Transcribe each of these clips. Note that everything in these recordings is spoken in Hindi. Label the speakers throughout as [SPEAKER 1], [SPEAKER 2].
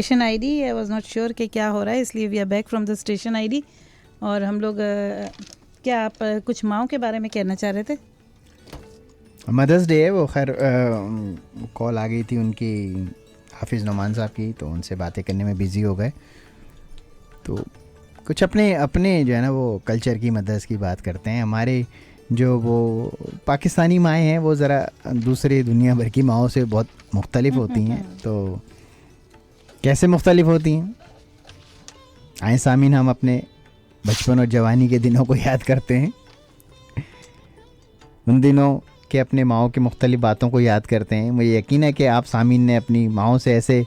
[SPEAKER 1] Station ID, I was not sure कि क्या हो रहा है, इसलिए we are back from the station ID. और हम लोग क्या आप कुछ माओ के बारे में कहना चाह रहे थे?
[SPEAKER 2] मदर्स डे है वो, खैर कॉल आ गई थी उनकी, हाफिज़ नोमान साहब की, तो उनसे बातें करने में बिज़ी हो गए। तो कुछ अपने अपने जो है ना वो कल्चर की, मदर्स की बात करते हैं। हमारे जो वो पाकिस्तानी माएँ हैं वो ज़रा दूसरे दुनिया भर की माओं से बहुत मुख्तलिफ होती हैं। तो कैसे मुख्तलिफ होती हैं? आए सामीन, हम अपने बचपन और जवानी के दिनों को याद करते हैं, उन दिनों के अपने माओं की मुख्तलिफ बातों को याद करते हैं। मुझे यकीन है कि आप सामीन ने अपनी माओं से ऐसे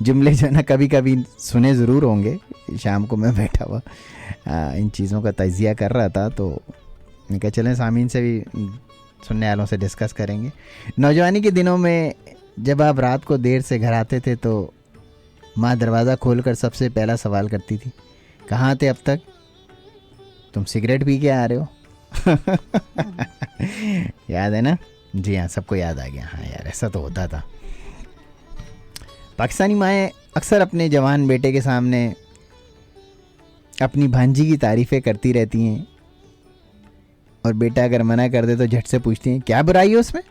[SPEAKER 2] जुमले जो है ना कभी कभी सुने ज़रूर होंगे। शाम को मैं बैठा हुआ इन चीज़ों का तजिया कर रहा था, तो मैंने कहा चलें सामीन से भी, सुनने वालों से डिस्कस करेंगे। नौजवानी के दिनों में जब आप रात को देर से घर आते थे तो माँ दरवाज़ा खोलकर सबसे पहला सवाल करती थी, कहाँ थे अब तक? तुम सिगरेट पी के आ रहे हो? याद है ना? जी हाँ, सबको याद आ गया। हाँ यार, ऐसा तो होता था। पाकिस्तानी माएँ अक्सर अपने जवान बेटे के सामने अपनी भांजी की तारीफ़ें करती रहती हैं, और बेटा अगर मना कर दे तो झट से पूछती हैं, क्या बुराई है उसमें?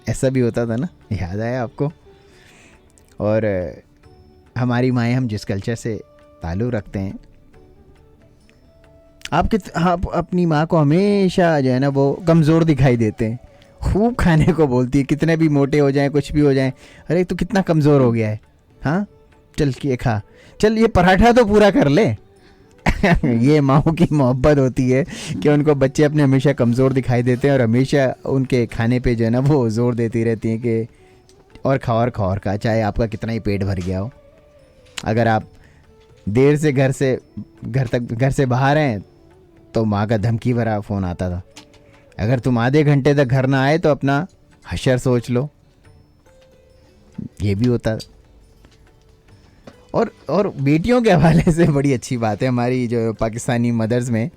[SPEAKER 2] ऐसा भी होता था ना, याद आया आपको? और हमारी माएँ, हम जिस कल्चर से ताल्लुक़ रखते हैं, आप अपनी माँ को हमेशा जो है ना वो कमज़ोर दिखाई देते हैं। खूब खाने को बोलती है, कितने भी मोटे हो जाएं, कुछ भी हो जाएं, अरे तू कितना कमज़ोर हो गया है, हाँ चल ये खा, चल ये पराठा तो पूरा कर ले। ये माओं की मोहब्बत होती है कि उनको बच्चे अपने हमेशा कमज़ोर दिखाई देते हैं, और हमेशा उनके खाने पे जो है ना वो ज़ोर देती रहती हैं कि और खा और खा और खा, चाहे आपका कितना ही पेट भर गया हो। अगर आप देर से घर से बाहर हैं तो माँ का धमकी भरा फ़ोन आता था, अगर तुम आधे घंटे तक घर ना आए तो अपना हशर सोच लो। ये भी होता। और बेटियों के हवाले से बड़ी अच्छी बात है हमारी जो पाकिस्तानी मदर्स में,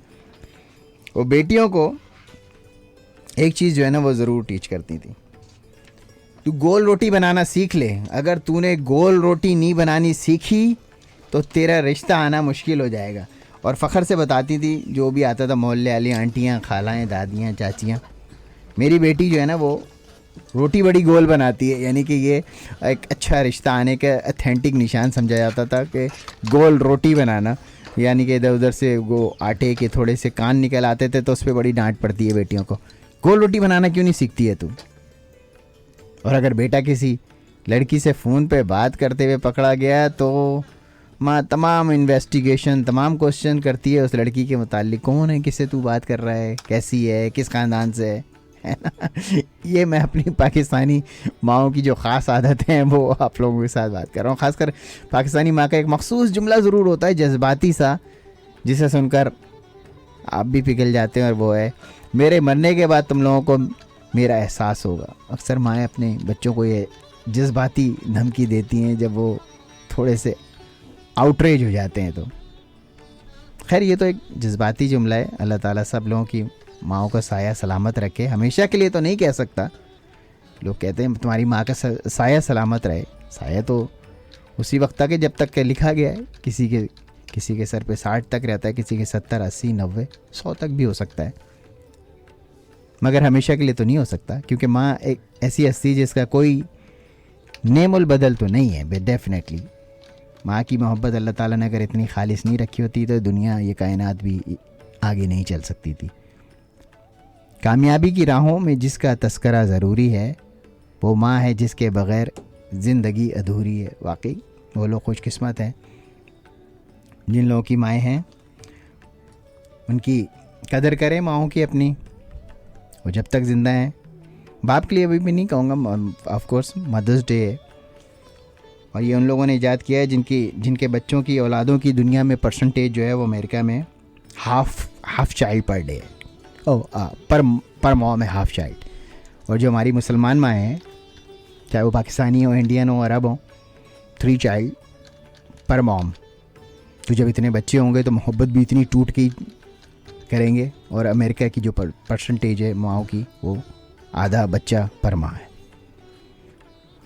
[SPEAKER 2] वो बेटियों को एक चीज़ जो है ना वो ज़रूर टीच करती थी, तू गोल रोटी बनाना सीख ले, अगर तूने गोल रोटी नहीं बनानी सीखी तो तेरा रिश्ता आना मुश्किल हो जाएगा। और फ़ख्र से बताती थी, जो भी आता था मोहल्ले वाली आंटियाँ, खालाएँ, दादियाँ, चाचियाँ, मेरी बेटी जो है ना वो रोटी बड़ी गोल बनाती है। यानी कि ये एक अच्छा रिश्ता आने का अथेंटिक निशान समझा जाता था कि गोल रोटी बनाना, यानी कि इधर उधर से वो आटे के थोड़े से कान निकल आते थे तो उस पर बड़ी डांट पड़ती है बेटियों को, गोल रोटी बनाना क्यों नहीं सीखती है तू? और अगर बेटा किसी लड़की से फ़ोन पे बात करते हुए पकड़ा गया तो माँ तमाम इन्वेस्टिगेशन, तमाम क्वेश्चन करती है उस लड़की के मुतालिक, कौन है, किससे तू बात कर रहा है, कैसी है, किस ख़ानदान से है ना? ये मैं अपनी पाकिस्तानी माओं की जो ख़ास आदतें हैं वो आप लोगों के साथ बात कर रहा हूँ। ख़ासकर पाकिस्तानी माँ का एक मखसूस जुमला ज़रूर होता है, जज्बाती सा, जिसे सुनकर आप भी पिघल जाते हैं, और वो है, मेरे मरने के बाद तुम लोगों को मेरा एहसास होगा। अक्सर माएँ अपने बच्चों को ये जज्बाती धमकी देती हैं जब वो थोड़े से आउटरेज हो जाते हैं। तो खैर ये तो एक जज्बाती जुमला है। अल्लाह ताला सब लोगों की माओं का साया सलामत रखे, हमेशा के लिए तो नहीं कह सकता। लोग कहते हैं तुम्हारी माँ का साया सलामत रहे, साया तो उसी वक्त तक है जब तक के लिखा गया है। किसी के सर पे 60 तक रहता है, किसी के 70, 80, 90, 100 तक भी हो सकता है, मगर हमेशा के लिए तो नहीं हो सकता, क्योंकि माँ एक ऐसी हस्ती जिसका कोई नेमुल बदल तो नहीं है। डेफिनेटली माँ की मोहब्बत अल्लाह ताला ने अगर इतनी खालिस नहीं रखी होती तो दुनिया, ये कायनात भी आगे नहीं चल सकती थी। कामयाबी की राहों में जिसका तस्करा ज़रूरी है वो माँ है जिसके बग़ैर ज़िंदगी अधूरी है। वाकई वो लोग खुशकिस्मत हैं जिन लोगों की माएँ हैं, उनकी कदर करें माओं की अपनी, वो जब तक ज़िंदा हैं। बाप के लिए अभी भी नहीं कहूँगा, ऑफ कोर्स मदर्स डे है, और ये उन लोगों ने ईजाद किया है जिनके बच्चों की, औलादों की दुनिया में परसेंटेज जो है वो अमेरिका में हाफ चाइल्ड पर डे है, पर मॉम है हाफ चाइल्ड। और जो हमारी मुसलमान माएँ हैं, चाहे वो पाकिस्तानी हो, इंडियन हो, अरब हो, 3 चाइल्ड पर मॉम। तो जब इतने बच्चे होंगे तो मोहब्बत भी इतनी टूट के करेंगे। और अमेरिका की जो परसेंटेज है माओं की, वो आधा बच्चा पर माँ है।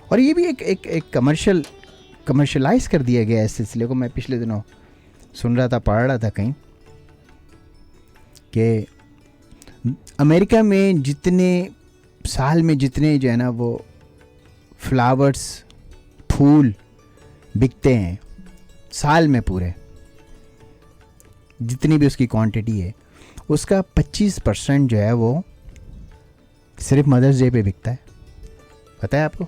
[SPEAKER 2] और ये भी एक कमर्शियल कमर्शलाइज कर दिया गया है इस सिलसिले को। मैं पिछले दिनों सुन रहा था, पढ़ रहा था कहीं कि अमेरिका में जितने साल में जितने जो है ना वो फ्लावर्स, फूल बिकते हैं साल में, पूरे जितनी भी उसकी क्वांटिटी है, उसका 25% जो है वो सिर्फ मदर्स डे पे बिकता है। पता है आपको?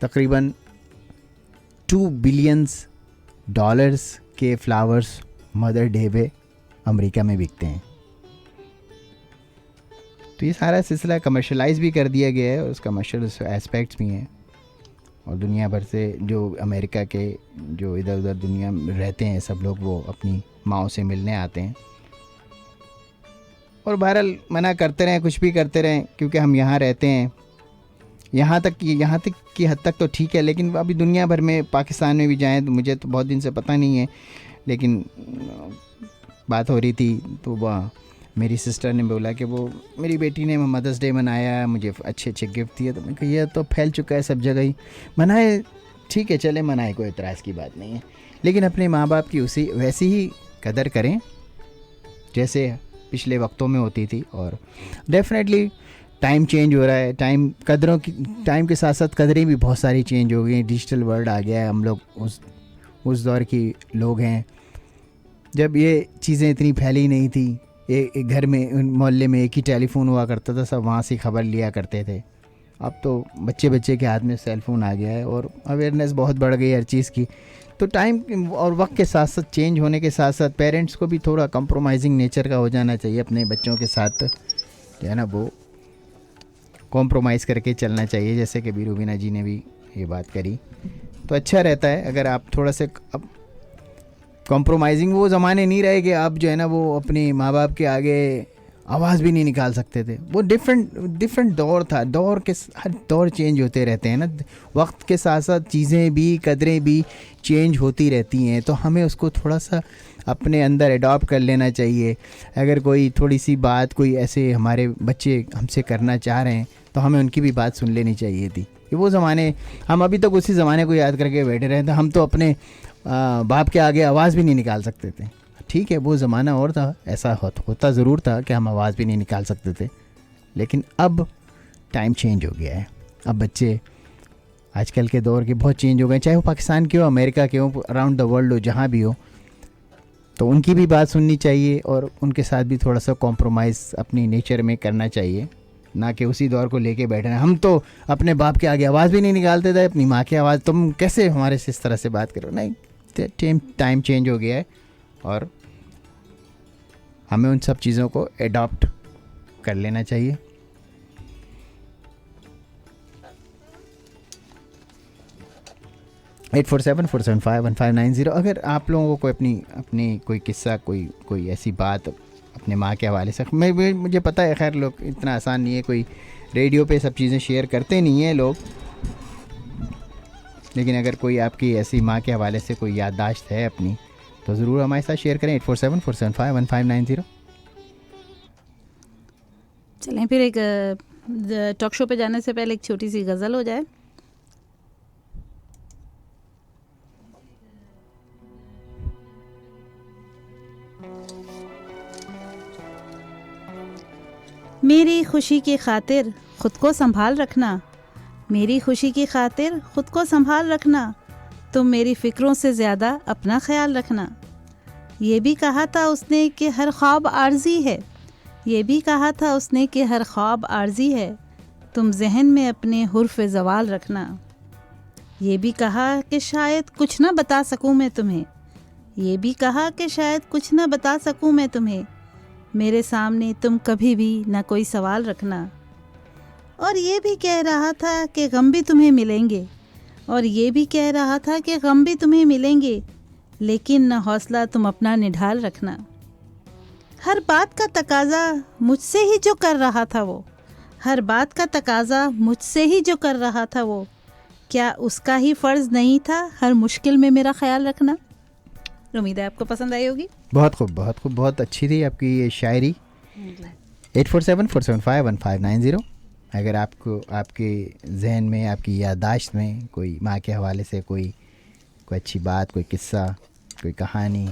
[SPEAKER 2] तकरीबन $2 बिलियन के फ्लावर्स मदर डे पे अमेरिका में बिकते हैं। तो ये सारा सिलसिला कमर्शलाइज भी कर दिया गया है और उस कमर्शियल एस्पेक्ट्स भी हैं। और दुनिया भर से जो अमेरिका के जो इधर उधर दुनिया में रहते हैं सब लोग, वो अपनी माँओं से मिलने आते हैं। और बहरहाल मना करते रहें, कुछ भी करते रहें, क्योंकि हम यहाँ रहते हैं, यहाँ तक की हद तक तो ठीक है। लेकिन अभी दुनिया भर में, पाकिस्तान में भी जाएं तो मुझे तो बहुत दिन से पता नहीं है, लेकिन बात हो रही थी तो वह मेरी सिस्टर ने बोला कि वो मेरी बेटी ने मदर्स डे मनाया, मुझे अच्छे गिफ्ट दिए। तो मैं कहा ये तो फैल चुका है सब जगह ही, मनाए, ठीक है चले मनाए, कोई इतराज़ की बात नहीं है। लेकिन अपने माँ बाप की वैसी ही कदर करें जैसे पिछले वक्तों में होती थी। और डेफिनेटली टाइम चेंज हो रहा है, टाइम के साथ साथ कदरें भी बहुत सारी चेंज हो गई हैं। डिजिटल वर्ल्ड आ गया है, हम लोग उस दौर की लोग हैं जब ये चीज़ें इतनी फैली नहीं थी। एक घर में, मोहल्ले में एक ही टेलीफोन हुआ करता था, सब वहाँ से खबर लिया करते थे। अब तो बच्चे के हाथ में सेल फोन आ गया है और अवेयरनेस बहुत बढ़ गई हर चीज़ की। तो टाइम और वक्त के साथ साथ, चेंज होने के साथ साथ, पेरेंट्स को भी थोड़ा कंप्रोमाइजिंग नेचर का हो जाना चाहिए। अपने बच्चों के साथ जो है ना वो कॉम्प्रोमाइज़ करके चलना चाहिए, जैसे कि रूबीना जी ने भी ये बात करी। तो अच्छा रहता है अगर आप थोड़ा से अब कॉम्प्रोमाइजिंग, वो ज़माने नहीं रहे कि आप जो है ना वो अपने माँ बाप के आगे आवाज़ भी नहीं निकाल सकते थे। वो डिफरेंट दौर था। हर दौर चेंज होते रहते हैं ना, वक्त के साथ साथ चीज़ें भी, कदरें भी चेंज होती रहती हैं। तो हमें उसको थोड़ा सा अपने अंदर अडॉप्ट कर लेना चाहिए। अगर कोई थोड़ी सी बात, कोई ऐसे हमारे बच्चे हमसे करना चाह रहे हैं तो हमें उनकी भी बात सुन लेनी चाहिए थी। ये वो ज़माने, हम अभी तक उसी ज़माने को याद करके बैठे रहे थे। हम तो अपने बाप के आगे आवाज़ भी नहीं निकाल सकते थे। ठीक है, वो ज़माना और था, ऐसा होता ज़रूर था कि हम आवाज़ भी नहीं निकाल सकते थे। लेकिन अब टाइम चेंज हो गया है। अब बच्चे आजकल के दौर के बहुत चेंज हो गए, चाहे वो पाकिस्तान के हो, अमेरिका के हो, अराउंड द वर्ल्ड हो, जहाँ भी हो। तो उनकी भी बात सुननी चाहिए और उनके साथ भी थोड़ा सा कॉम्प्रोमाइज़ अपनी नेचर में करना चाहिए, ना कि उसी दौर को लेके बैठना। हम तो अपने बाप के आगे आवाज़ भी नहीं निकालते थे, अपनी माँ की आवाज़ तुम कैसे हमारे से इस तरह से बात करो। नहीं, टाइम चेंज हो गया है और हमें उन सब चीज़ों को एडॉप्ट कर लेना चाहिए। एट 474751590। अगर आप लोगों को अपनी कोई किस्सा, कोई ऐसी बात अपने माँ के हवाले से, मुझे पता है खैर लोग इतना आसान नहीं है, कोई रेडियो पे सब चीज़ें शेयर करते नहीं हैं लोग। लेकिन अगर कोई आपकी ऐसी माँ के हवाले से कोई याददाश्त है अपनी, तो ज़रूर हमारे साथ शेयर करें। 8474751590।
[SPEAKER 1] चलें फिर एक टॉक शो पे जाने से पहले एक छोटी सी गज़ल हो जाए। मेरी खुशी की खातिर खुद को संभाल रखना, मेरी खुशी की खातिर खुद को संभाल रखना, तुम मेरी फ़िक्रों से ज़्यादा अपना ख्याल रखना। ये भी कहा था उसने कि हर ख्वाब आर्जी है, ये भी कहा था उसने कि हर ख्वाब आर्जी है, तुम जहन में अपने हुर्फ़ ज़वाल रखना। ये भी कहा कि शायद कुछ ना बता सकूं मैं तुम्हें, ये भी कहा कि शायद कुछ ना बता सकूं मैं तुम्हें, मेरे सामने तुम कभी भी ना कोई सवाल रखना। और ये भी कह रहा था कि गम भी तुम्हें मिलेंगे, और ये भी कह रहा था कि गम भी तुम्हें मिलेंगे, लेकिन न हौसला तुम अपना निढाल रखना। हर बात का तकाजा मुझसे ही जो कर रहा था वो, हर बात का तकाजा मुझसे ही जो कर रहा था वो, क्या उसका ही फ़र्ज़ नहीं था हर मुश्किल में मेरा ख्याल रखना। उम्मीद है आपको पसंद आई होगी।
[SPEAKER 2] बहुत खूब, बहुत खूब, बहुत अच्छी थी आपकी ये शायरी। 8474751590। अगर आपको आपके जहन में, आपकी याददाश्त में कोई माँ के हवाले से कोई कोई अच्छी बात, कोई किस्सा, कोई कहानी,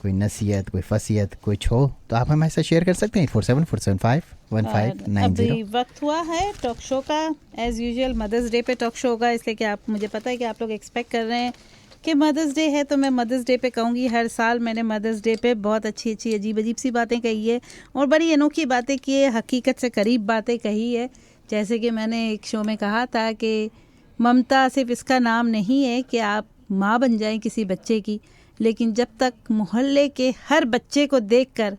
[SPEAKER 2] कोई नसीहत, कोई फसीहत कुछ हो तो आप हमारे साथ शेयर कर सकते हैं। 8474751590।
[SPEAKER 1] अभी वक्त हुआ है टॉक शो का। एज़ यूजुअल मदर्स डे पे टॉक शो होगा, इसलिए कि आप, मुझे पता है कि आप लोग एक्सपेक्ट कर रहे हैं कि मदर्स डे है तो मैं मदर्स डे पे कहूँगी। हर साल मैंने मदर्स डे पे बहुत अच्छी अच्छी अजीब अजीब सी बातें कही है और बड़ी अनोखी बातें की है, हकीकत से करीब बातें कही है। जैसे कि मैंने एक शो में कहा था कि ममता सिर्फ इसका नाम नहीं है कि आप माँ बन जाएं किसी बच्चे की, लेकिन जब तक मोहल्ले के हर बच्चे को देखकर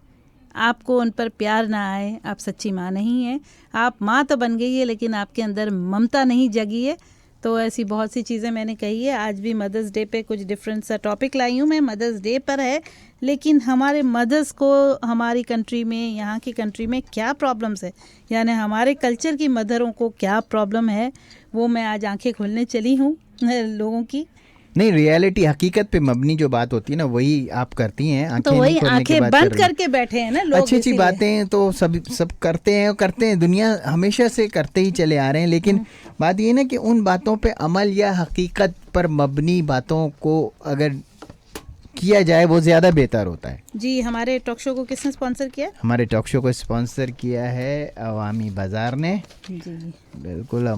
[SPEAKER 1] आपको उन पर प्यार ना आए, आप सच्ची माँ नहीं हैं। आप माँ तो बन गई है लेकिन आपके अंदर ममता नहीं जगी है। तो ऐसी बहुत सी चीज़ें मैंने कही है। आज भी मदर्स डे पे कुछ डिफरेंट सा टॉपिक लाई हूँ मैं। मदर्स डे पर है, लेकिन हमारे मदर्स को हमारी कंट्री में, यहाँ की कंट्री में क्या प्रॉब्लम्स है, यानी हमारे कल्चर की मदरों को क्या प्रॉब्लम है, वो मैं आज आंखें खोलने चली हूँ लोगों की।
[SPEAKER 2] नहीं, रियलिटी हकीकत पे मबनी जो बात होती है ना वही आप करती हैं। आंखें
[SPEAKER 1] तो वही
[SPEAKER 2] नहीं खोलने की
[SPEAKER 1] आंखें
[SPEAKER 2] बात
[SPEAKER 1] बंद
[SPEAKER 2] कर रही हैं।
[SPEAKER 1] करके बैठे हैं ना लोग।
[SPEAKER 2] अच्छी अच्छी
[SPEAKER 1] इसीलिए।
[SPEAKER 2] बातें तो सब करते हैं और करते हैं, दुनिया हमेशा से करते ही चले आ रहे हैं। लेकिन बात ये ना कि उन बातों पे अमल या हकीकत पर मबनी बातों को अगर किया जाए वो ज़्यादा बेहतर होता है।
[SPEAKER 1] जी, हमारे टॉक शो को किसने स्पॉन्सर किया?
[SPEAKER 2] हमारे टॉक शो को स्पॉन्सर किया है अवामी बाज़ार ने।
[SPEAKER 1] जी
[SPEAKER 2] बिल्कुल।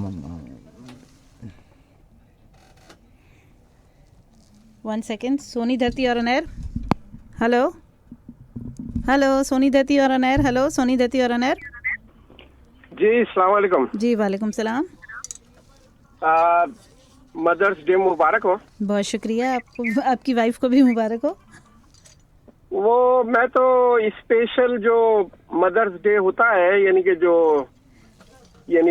[SPEAKER 1] 1 सेकेंड। सोनी धरती और अनैर। हेलो हेलो, सोनी धरती और अनैर। हेलो सोनी धरती और अनैर।
[SPEAKER 3] जी अस्सलाम वालेकुम।
[SPEAKER 1] जी वालेकुम सलाम।
[SPEAKER 3] मदर्स डे मुबारक हो।
[SPEAKER 1] बहुत शुक्रिया, आपको, आपकी वाइफ को भी मुबारक हो।
[SPEAKER 3] वो मैं तो स्पेशल जो मदर्स डे होता है, यानी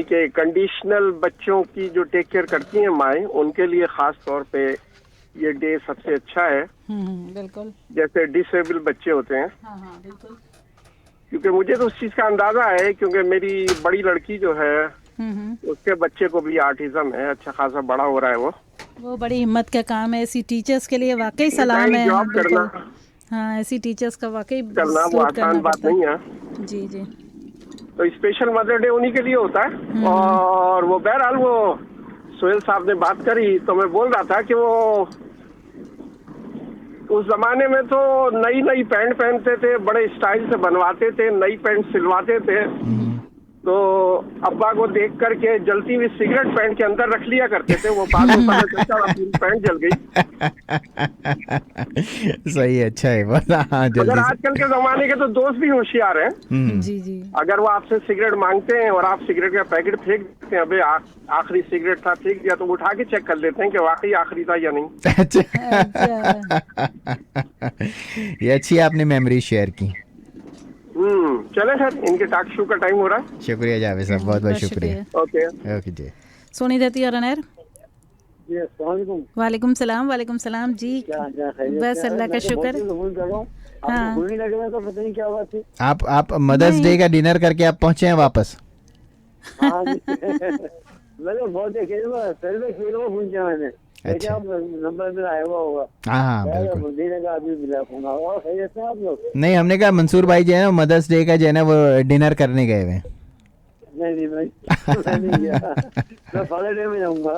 [SPEAKER 3] कि कंडीशनल बच्चों की जो टेक केयर करती हैं माएँ, उनके लिए खास तौर पे ये डे सबसे अच्छा है।
[SPEAKER 1] बिल्कुल।
[SPEAKER 3] जैसे डिसेबल बच्चे होते हैं।
[SPEAKER 1] हाँ बिल्कुल।
[SPEAKER 3] क्योंकि मुझे तो उस चीज का अंदाजा है, क्योंकि मेरी बड़ी लड़की जो है उसके बच्चे को भी आर्टिज्म है, अच्छा खासा बड़ा हो रहा है वो
[SPEAKER 1] बड़ी हिम्मत का काम है। ऐसी टीचर्स के लिए वाकई सलाम है।
[SPEAKER 3] जॉब करना,
[SPEAKER 1] हाँ, ऐसी टीचर्स का वाकई
[SPEAKER 3] करना वो आसान बात नहीं है।
[SPEAKER 1] जी जी।
[SPEAKER 3] तो स्पेशल मदर डे उन्हीं के लिए होता है। और वो बहरहाल वो सोहेल साहब ने बात करी तो मैं बोल रहा था कि वो उस जमाने में तो नई नई पैंट पहनते थे, बड़े स्टाइल से बनवाते थे, नई पैंट सिलवाते थे। तो अब्बा को देख करके जलती हुई सिगरेट पैंट के अंदर रख लिया करते थे। वो बाद में पता चला पूरी पैंट जल गई।
[SPEAKER 2] सही, अच्छा है बोला। हाँ,
[SPEAKER 3] अगर आजकल के जमाने के तो दोस्त भी होशियार हैं।
[SPEAKER 1] जी जी।
[SPEAKER 3] अगर वो आपसे सिगरेट मांगते हैं और आप सिगरेट का पैकेट फेंक देते हैं, अबे आखिरी सिगरेट था, फेंक दिया, तो उठा के चेक कर लेते हैं कि वाकई आखिरी था या नहीं।
[SPEAKER 2] अच्छा। ये अच्छी आपने मेमोरी शेयर की।
[SPEAKER 3] चले सर, इनके टॉक शो का टाइम हो रहा है।
[SPEAKER 2] शुक्रिया जावेद साहब, बहुत बहुत शुक्रिया।
[SPEAKER 3] ओके
[SPEAKER 2] जी।
[SPEAKER 1] सोनी धरती और अनैर।
[SPEAKER 4] जी अस्सलाम वालेकुम।
[SPEAKER 1] वालेकुम सलाम। वालेकुम सलाम जी। बस अल्लाह का शुक्र। हाँ,
[SPEAKER 4] तो पता नहीं क्या बात थी।
[SPEAKER 2] आप मदर्स डे का डिनर करके आप पहुंचे हैं वापस?
[SPEAKER 4] हाँ जी। मैंने बहुत देखे मैंने।
[SPEAKER 2] अच्छा,
[SPEAKER 4] नंबर मेरा आया हुआ होगा।
[SPEAKER 2] हाँ बिल्कुल।
[SPEAKER 4] देने का अभी मिला फोन। और खैरियत से आप लोग?
[SPEAKER 2] नहीं, हमने कहा मंसूर भाई जो है ना मदर्स डे का जो है ना वो डिनर करने गए हुए।
[SPEAKER 4] नहीं मैं नहीं गया। मैं फादर डे में जाऊंगा।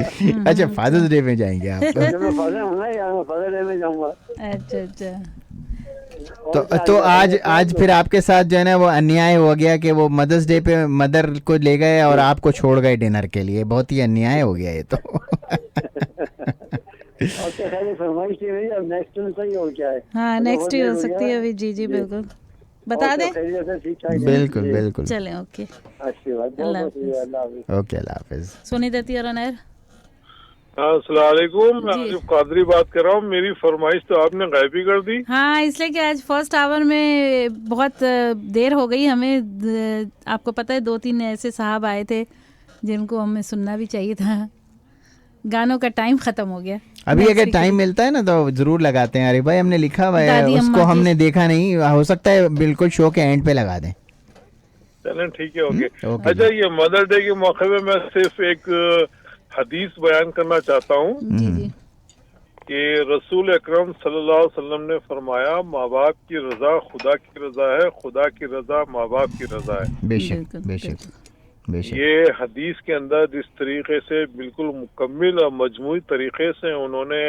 [SPEAKER 2] अच्छा, फादर्स डे में जाएंगे आप?
[SPEAKER 4] मैं फादर हूँ ना यार, मैं फादर डे में जाऊंगा।
[SPEAKER 1] अच्छा अच्छा।
[SPEAKER 2] तो आज फिर आपके साथ जो है ना वो अन्याय हो गया कि वो मदर्स डे पे मदर को ले गए और आपको छोड़ गए डिनर के लिए। बहुत ही अन्याय हो गया ये तो।
[SPEAKER 4] फरमाइश थी मेरी, अब नेक्स्ट में सही हो क्या है?
[SPEAKER 1] हाँ, नेक्स्ट ही हो सकती है अभी। जी जी बिल्कुल, बता दें।
[SPEAKER 2] बिल्कुल बिल्कुल।
[SPEAKER 1] चलें, ओके।
[SPEAKER 4] अच्छी बात।
[SPEAKER 1] अल्लाह हाफिज़।
[SPEAKER 2] ओके, अल्लाह हाफिज़।
[SPEAKER 1] सोनी दत्ती और अनैर।
[SPEAKER 5] अस्सलाम वालेकुम, मैं आसिफ कादरी बात कर रहा हूँ। मेरी फरमाइश तो आपने गायब ही कर दी।
[SPEAKER 1] हाँ, इसलिए कि आज फर्स्ट आवर में बहुत देर हो गई हमें। आपको पता है 2-3 ऐसे साहब आए थे जिनको हमें सुनना भी चाहिए था। गानों का टाइम खत्म हो गया।
[SPEAKER 2] अभी अगर टाइम मिलता है ना तो जरूर लगाते हैं। अरे भाई, हमने लिखा हुआ है, उसको हमने देखा नहीं, हो सकता है बिल्कुल शो के एंड पे लगा दें।
[SPEAKER 5] चलें ठीक है, ओके। अच्छा, ये मदर डे के मौके में मैं सिर्फ एक हदीस बयान करना चाहता हूँ कि रसूल अकरम सल्लल्लाहु अलैहि वसल्लम ने फरमाया, माँ बाप की रजा खुदा की रजा है, खुदा की रजा माँ बाप की रजा है।
[SPEAKER 2] बेशक बेशक बेशक।
[SPEAKER 5] ये हदीस के अंदर जिस तरीके से बिल्कुल मुकम्मिल और मजमूई तरीके से उन्होंने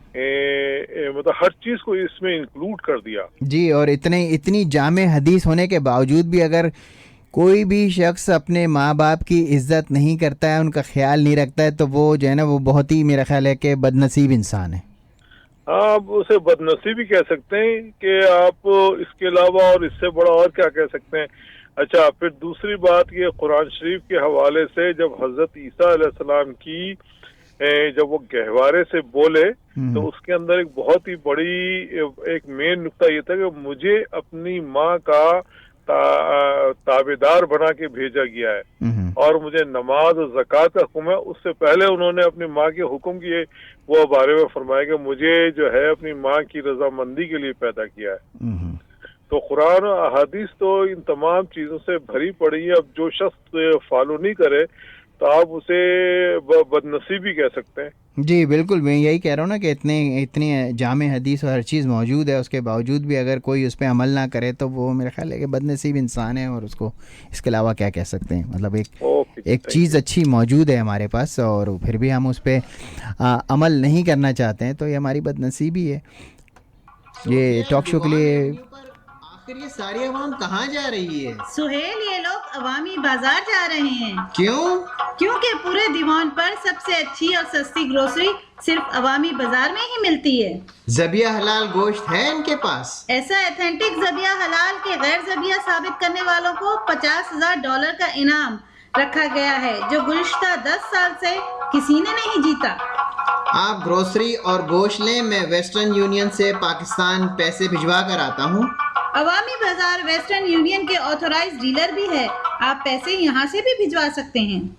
[SPEAKER 5] मतलब हर चीज को इसमें इंक्लूड कर दिया।
[SPEAKER 2] जी, और इतनी जामे हदीस होने के बावजूद भी अगर कोई भी शख्स अपने माँ बाप की इज्जत नहीं करता है, उनका ख्याल नहीं रखता है, तो वो जो है ना वो बहुत ही मेरा ख्याल है कि बदनसीब इंसान है।
[SPEAKER 5] आप उसे बदनसीबी कह सकते हैं कि आप इसके अलावा और इससे बड़ा और क्या कह सकते हैं। अच्छा, फिर दूसरी बात ये कुरान शरीफ के हवाले से जब हजरत ईसा अलैहिस्सलाम की जब वो गहवारे से बोले तो उसके अंदर एक बहुत ही बड़ी एक मेन नुक्ता ये था कि मुझे अपनी माँ का ताबेदार बना के भेजा गया है और मुझे नमाज और ज़कात का हुक्म है। उससे पहले उन्होंने अपनी माँ के हुक्म की वो बारे में फरमाया कि मुझे जो है अपनी माँ की रजामंदी के लिए पैदा किया है। तो कुरान और अहादीस तो इन तमाम चीजों से भरी पड़ी है। अब जो शख्स फॉलो नहीं करे तो आप उसे बदनसीबी कह सकते हैं।
[SPEAKER 2] जी बिल्कुल, मैं यही कह रहा हूँ ना कि इतनी जामे हदीस और हर चीज़ मौजूद है, उसके बावजूद भी अगर कोई उस पर अमल ना करे तो वो मेरा ख्याल है कि बदनसीब इंसान है, और उसको इसके अलावा क्या कह सकते हैं। मतलब एक चीज़ अच्छी मौजूद है हमारे पास और फिर भी हम उस पर अमल नहीं करना चाहते हैं, तो ये हमारी बदनसीबी है। ये टॉक शो के लिए
[SPEAKER 6] ये सारी आवाम कहाँ जा रही है?
[SPEAKER 1] सुहेल, ये लोग अवामी बाजार जा रहे हैं।
[SPEAKER 6] क्यों?
[SPEAKER 1] क्योंकि पूरे दीवान पर सबसे अच्छी और सस्ती ग्रोसरी सिर्फ अवामी बाजार में ही मिलती है।
[SPEAKER 6] ज़बिया हलाल गोश्त है इनके पास?
[SPEAKER 1] ऐसा एथेंटिक ज़बिया हलाल के गैर ज़बिया साबित करने वालों को $50,000 का इनाम रखा गया है, जो गुज़िश्ता 10 साल से किसी ने नहीं जीता।
[SPEAKER 6] आप ग्रोसरी और गोश्त लें, मैं वेस्टर्न यूनियन से पाकिस्तान पैसे भिजवा कर आता हूँ।
[SPEAKER 1] अवामी बाजार वेस्टर्न यूनियन के ऑथोराइज डीलर भी है, आप पैसे यहाँ से भी भिजवा सकते हैं।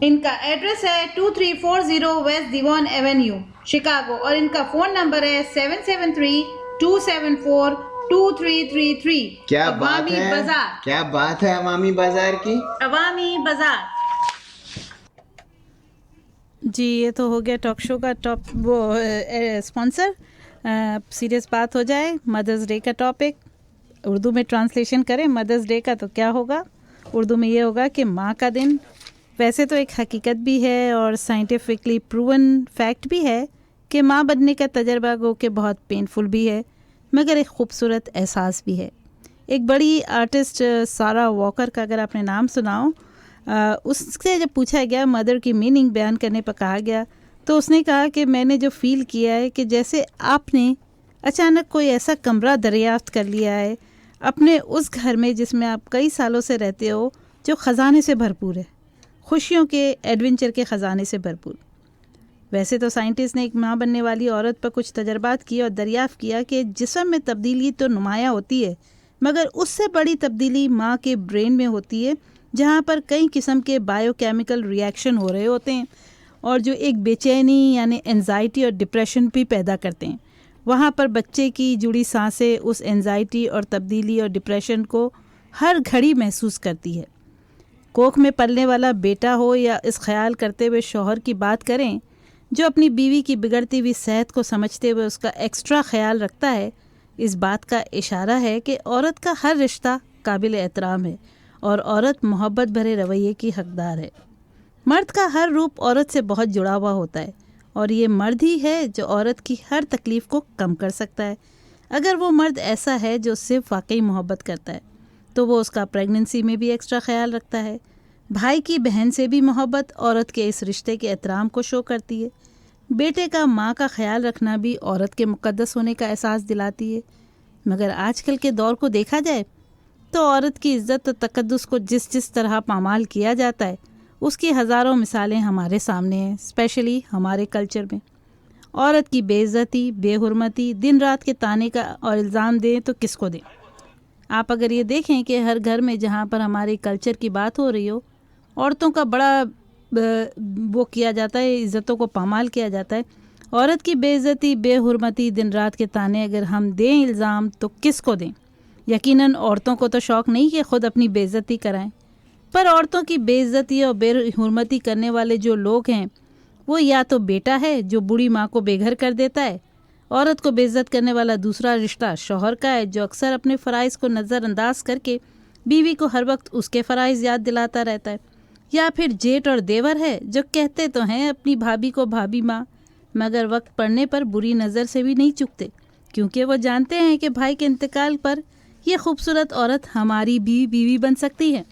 [SPEAKER 1] इनका एड्रेस है 2340 वेस्ट दीवान एवेन्यू, शिकागो, और इनका फ़ोन नंबर है 773-274-2333।
[SPEAKER 6] क्या बात है,
[SPEAKER 1] बाजार,
[SPEAKER 6] क्या बात है अवामी बाजार की।
[SPEAKER 1] अवामी बाजार। जी, ये तो हो गया टॉक शो का स्पॉन्सर। सीरियस बात हो जाए, मदर्स डे का टॉपिक उर्दू में ट्रांसलेशन करें मदर्स डे का तो क्या होगा? उर्दू में ये होगा कि माँ का दिन। वैसे तो एक हकीकत भी है और साइंटिफिकली प्रूवन फैक्ट भी है कि माँ बनने का तजर्बा गो के बहुत पेनफुल भी है, मगर एक ख़ूबसूरत एहसास भी है। एक बड़ी आर्टिस्ट सारा वॉकर का अगर आपने नाम सुनाओ, उससे जब पूछा गया, मदर की मीनिंग बयान करने पर कहा गया, तो उसने कहा कि मैंने जो फ़ील किया है कि जैसे आपने अचानक कोई ऐसा कमरा दरियाफ्त कर लिया है अपने उस घर में जिसमें आप कई सालों से रहते हो, जो ख़जाने से भरपूर है, खुशियों के एडवेंचर के ख़जाने से भरपूर। वैसे तो साइंटिस्ट ने एक माँ बनने वाली औरत पर कुछ तजर्बात किए और दरियाफ़्त किया कि जिस्म में तब्दीली तो नुमायाँ होती है, मगर उससे बड़ी तब्दीली माँ के ब्रेन में होती है, जहाँ पर कई किस्म के बायोकेमिकल रिएक्शन हो रहे होते हैं और जो एक बेचैनी यानी एंजाइटी और डिप्रेशन भी पैदा करते हैं। वहाँ पर बच्चे की जुड़ी सांसें उस एंजाइटी और तब्दीली और डिप्रेशन को हर घड़ी महसूस करती है। कोख में पलने वाला बेटा हो या इस ख्याल करते हुए शौहर की बात करें जो अपनी बीवी की बिगड़ती हुई सेहत को समझते हुए उसका एक्स्ट्रा ख्याल रखता है, इस बात का इशारा है कि औरत का हर रिश्ता काबिल एहतराम है और औरत मोहब्बत भरे रवैये की हकदार है। मर्द का हर रूप औरत से बहुत जुड़ा हुआ होता है और ये मर्द ही है जो औरत की हर तकलीफ़ को कम कर सकता है। अगर वो मर्द ऐसा है जो सिर्फ वाकई मोहब्बत करता है तो वो उसका प्रेगनेंसी में भी एक्स्ट्रा ख्याल रखता है। भाई की बहन से भी मोहब्बत औरत के इस रिश्ते के एहतराम को शो करती है। बेटे का माँ का ख्याल रखना भी औरत के मुक़द्दस होने का एहसास दिलाती है। मगर आजकल के दौर को देखा जाए तो औरत की इज़्ज़त और तक़द्दुस को जिस जिस तरह पामाल किया जाता है, उसकी हज़ारों मिसालें हमारे सामने हैं, स्पेशली हमारे कल्चर में। औरत की बेइज्जती, बेहुरमती, दिन रात के ताने का और इल्ज़ाम दें तो किसको दें? आप अगर ये देखें कि हर घर में जहाँ पर हमारे कल्चर की बात हो रही हो, औरतों का बड़ा वो किया जाता है, इज़्ज़तों को पामाल किया जाता है। औरत की बेइज्जती, बेहुरमती, दिन रात के ताने अगर हम दें इल्ज़ाम तो किसको दें? यकीनन औरतों को तो शौक़ नहीं कि ख़ुद अपनी बेइज्जती कराएं, पर औरतों की बेइज्जती और बेहुरमती करने वाले जो लोग हैं वो या तो बेटा है जो बूढ़ी माँ को बेघर कर देता है, औरत को बेइज्जत करने वाला दूसरा रिश्ता शौहर का है जो अक्सर अपने फ़राइज़ को नज़रअंदाज करके बीवी को हर वक्त उसके फ़राइज़ याद दिलाता रहता है, या फिर जेठ और देवर है जो कहते तो हैं अपनी भाभी को भाभी माँ मगर वक्त पड़ने पर बुरी नज़र से भी नहीं चूकते, क्योंकि वो जानते हैं कि भाई के इंतकाल पर यह खूबसूरत औरत हमारी भी बीवी बन सकती है।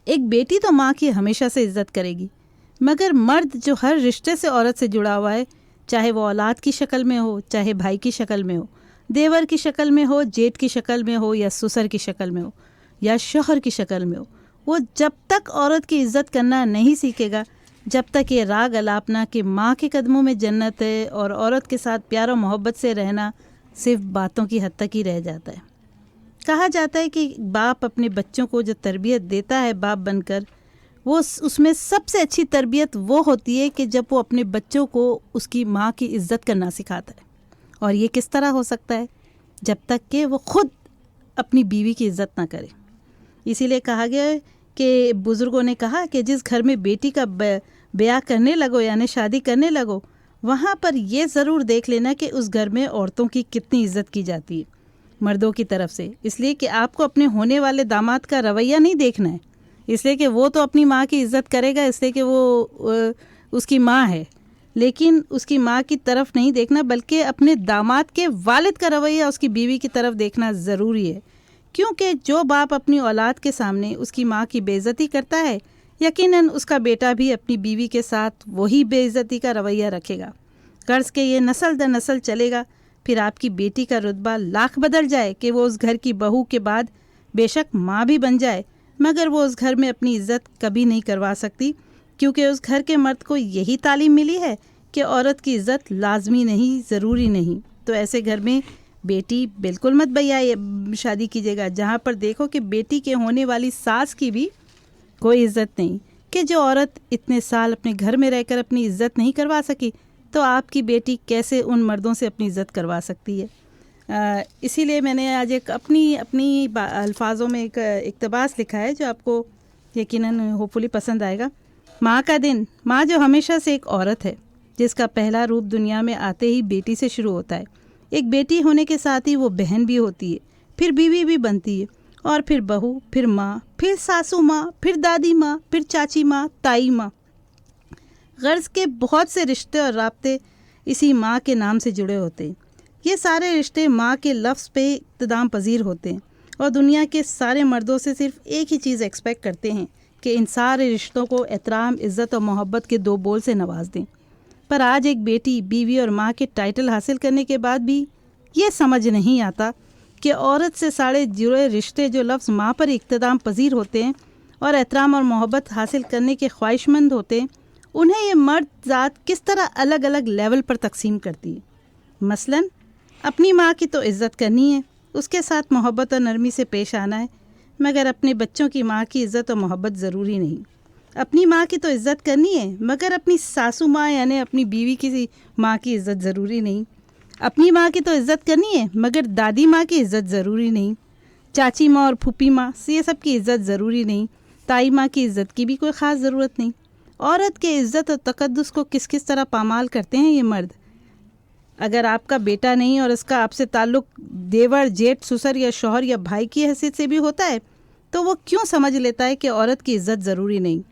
[SPEAKER 1] एक बेटी तो माँ की हमेशा से इज्जत करेगी, मगर मर्द जो हर रिश्ते से औरत से जुड़ा हुआ है, चाहे वो औलाद की शक्ल में हो, चाहे भाई की शक्ल में हो, देवर की शक्ल में हो, जेठ की शक्ल में हो, या ससुर की शक्ल में हो, या शौहर की शक्ल में हो, वो जब तक औरत की इज्जत करना नहीं सीखेगा, जब तक ये राग अलापना कि माँ के कदमों में जन्नत है और औरत के साथ प्यार और मोहब्बत से रहना सिर्फ बातों की हद तक ही रह जाता है। कहा जाता है कि बाप अपने बच्चों को जो तरबियत देता है बाप बनकर, वो उसमें सबसे अच्छी तरबियत वो होती है कि जब वो अपने बच्चों को उसकी माँ की इज़्ज़त करना सिखाता है। और ये किस तरह हो सकता है? जब तक कि वो ख़ुद अपनी बीवी की इज़्ज़त ना करे। इसीलिए कहा गया है कि बुज़ुर्गों ने कहा कि जिस घर में बेटी का ब्याह करने लगो यानी शादी करने लगो, वहाँ पर ये ज़रूर देख लेना कि उस घर में औरतों की कितनी इज़्ज़त की जाती है मर्दों की तरफ से। इसलिए कि आपको अपने होने वाले दामाद का रवैया नहीं देखना है, इसलिए कि वो तो अपनी माँ की इज़्ज़त करेगा इसलिए कि वो उसकी माँ है, लेकिन उसकी माँ की तरफ नहीं देखना, बल्कि अपने दामाद के वालिद का रवैया उसकी बीवी की तरफ देखना ज़रूरी है। क्योंकि जो बाप अपनी औलाद के सामने उसकी माँ की बेइज्जती करता है, यकीनन उसका बेटा भी अपनी बीवी के साथ वही बेइज्जती का रवैया रखेगा। कर्ज के ये नस्ल दर नस्ल चलेगा। फिर आपकी बेटी का रुतबा लाख बदल जाए कि वो उस घर की बहू के बाद बेशक माँ भी बन जाए, मगर वो उस घर में अपनी इज़्ज़त कभी नहीं करवा सकती, क्योंकि उस घर के मर्द को यही तालीम मिली है कि औरत की इज़्ज़त लाजमी नहीं, ज़रूरी नहीं। तो ऐसे घर में बेटी बिल्कुल मत भैया शादी कीजिएगा जहाँ पर देखो कि बेटी के होने वाली सास की भी कोई इज़्ज़त नहीं, कि जो औरत इतने साल अपने घर में रहकर अपनी इज़्ज़त नहीं करवा सकी, तो आपकी बेटी कैसे उन मर्दों से अपनी इज़्ज़त करवा सकती है। इसीलिए मैंने आज एक अपनी अल्फाजों में एक इक़्तिबास लिखा है जो आपको यकीनन होपफुली पसंद आएगा। माँ का दिन। माँ जो हमेशा से एक औरत है जिसका पहला रूप दुनिया में आते ही बेटी से शुरू होता है। एक बेटी होने के साथ ही वो बहन भी होती है, फिर बीवी भी बनती है, और फिर बहू, फिर माँ, फिर सासू माँ, फिर दादी माँ, फिर चाची माँ, ताई माँ। गर्ज के बहुत से रिश्ते और राब्ते इसी माँ के नाम से जुड़े होते हैं। ये सारे रिश्ते माँ के लफ्ज़ पे इक़्तिदाम पजीर होते हैं और दुनिया के सारे मर्दों से सिर्फ एक ही चीज़ एक्सपेक्ट करते हैं कि इन सारे रिश्तों को एहतराम, इज़्ज़त और मोहब्बत के दो बोल से नवाज दें। पर आज एक बेटी, बीवी और माँ के टाइटल हासिल करने के बाद भी ये समझ नहीं आता कि औरत से सारे जुड़े रिश्ते जो लफ्ज़ माँ पर इक़्तिदाम पजीर होते हैं और एहतराम और मोहब्बत हासिल करने के ख्वाहिशमंद होते हैं, उन्हें ये मर्द ज़ात किस तरह अलग अलग लेवल पर तकसीम करती है। मसलन अपनी माँ की तो इज़्ज़त करनी है, उसके साथ मोहब्बत और नरमी से पेश आना है, मगर अपने बच्चों की माँ की इज़्ज़त और मोहब्बत ज़रूरी नहीं। अपनी माँ की तो इज़्ज़त करनी है, मगर अपनी सासू माँ यानी अपनी बीवी की माँ की इज़्ज़त ज़रूरी नहीं। अपनी माँ की तो इज़्ज़त करनी है, मगर दादी माँ की इज़्ज़त ज़रूरी नहीं। चाची माँ और फूफी माँ ये सब की इज़्ज़त ज़रूरी नहीं। ताई माँ की इज़्ज़त की भी कोई ख़ास ज़रूरत नहीं। औरत के इज़्ज़त और तक़द्दुस को किस किस तरह पामाल करते हैं ये मर्द। अगर आपका बेटा नहीं और इसका आपसे ताल्लुक़ देवर, जेठ, ससुर या शौहर या भाई की हैसियत से भी होता है, तो वो क्यों समझ लेता है कि औरत की इज़्ज़त ज़रूरी नहीं।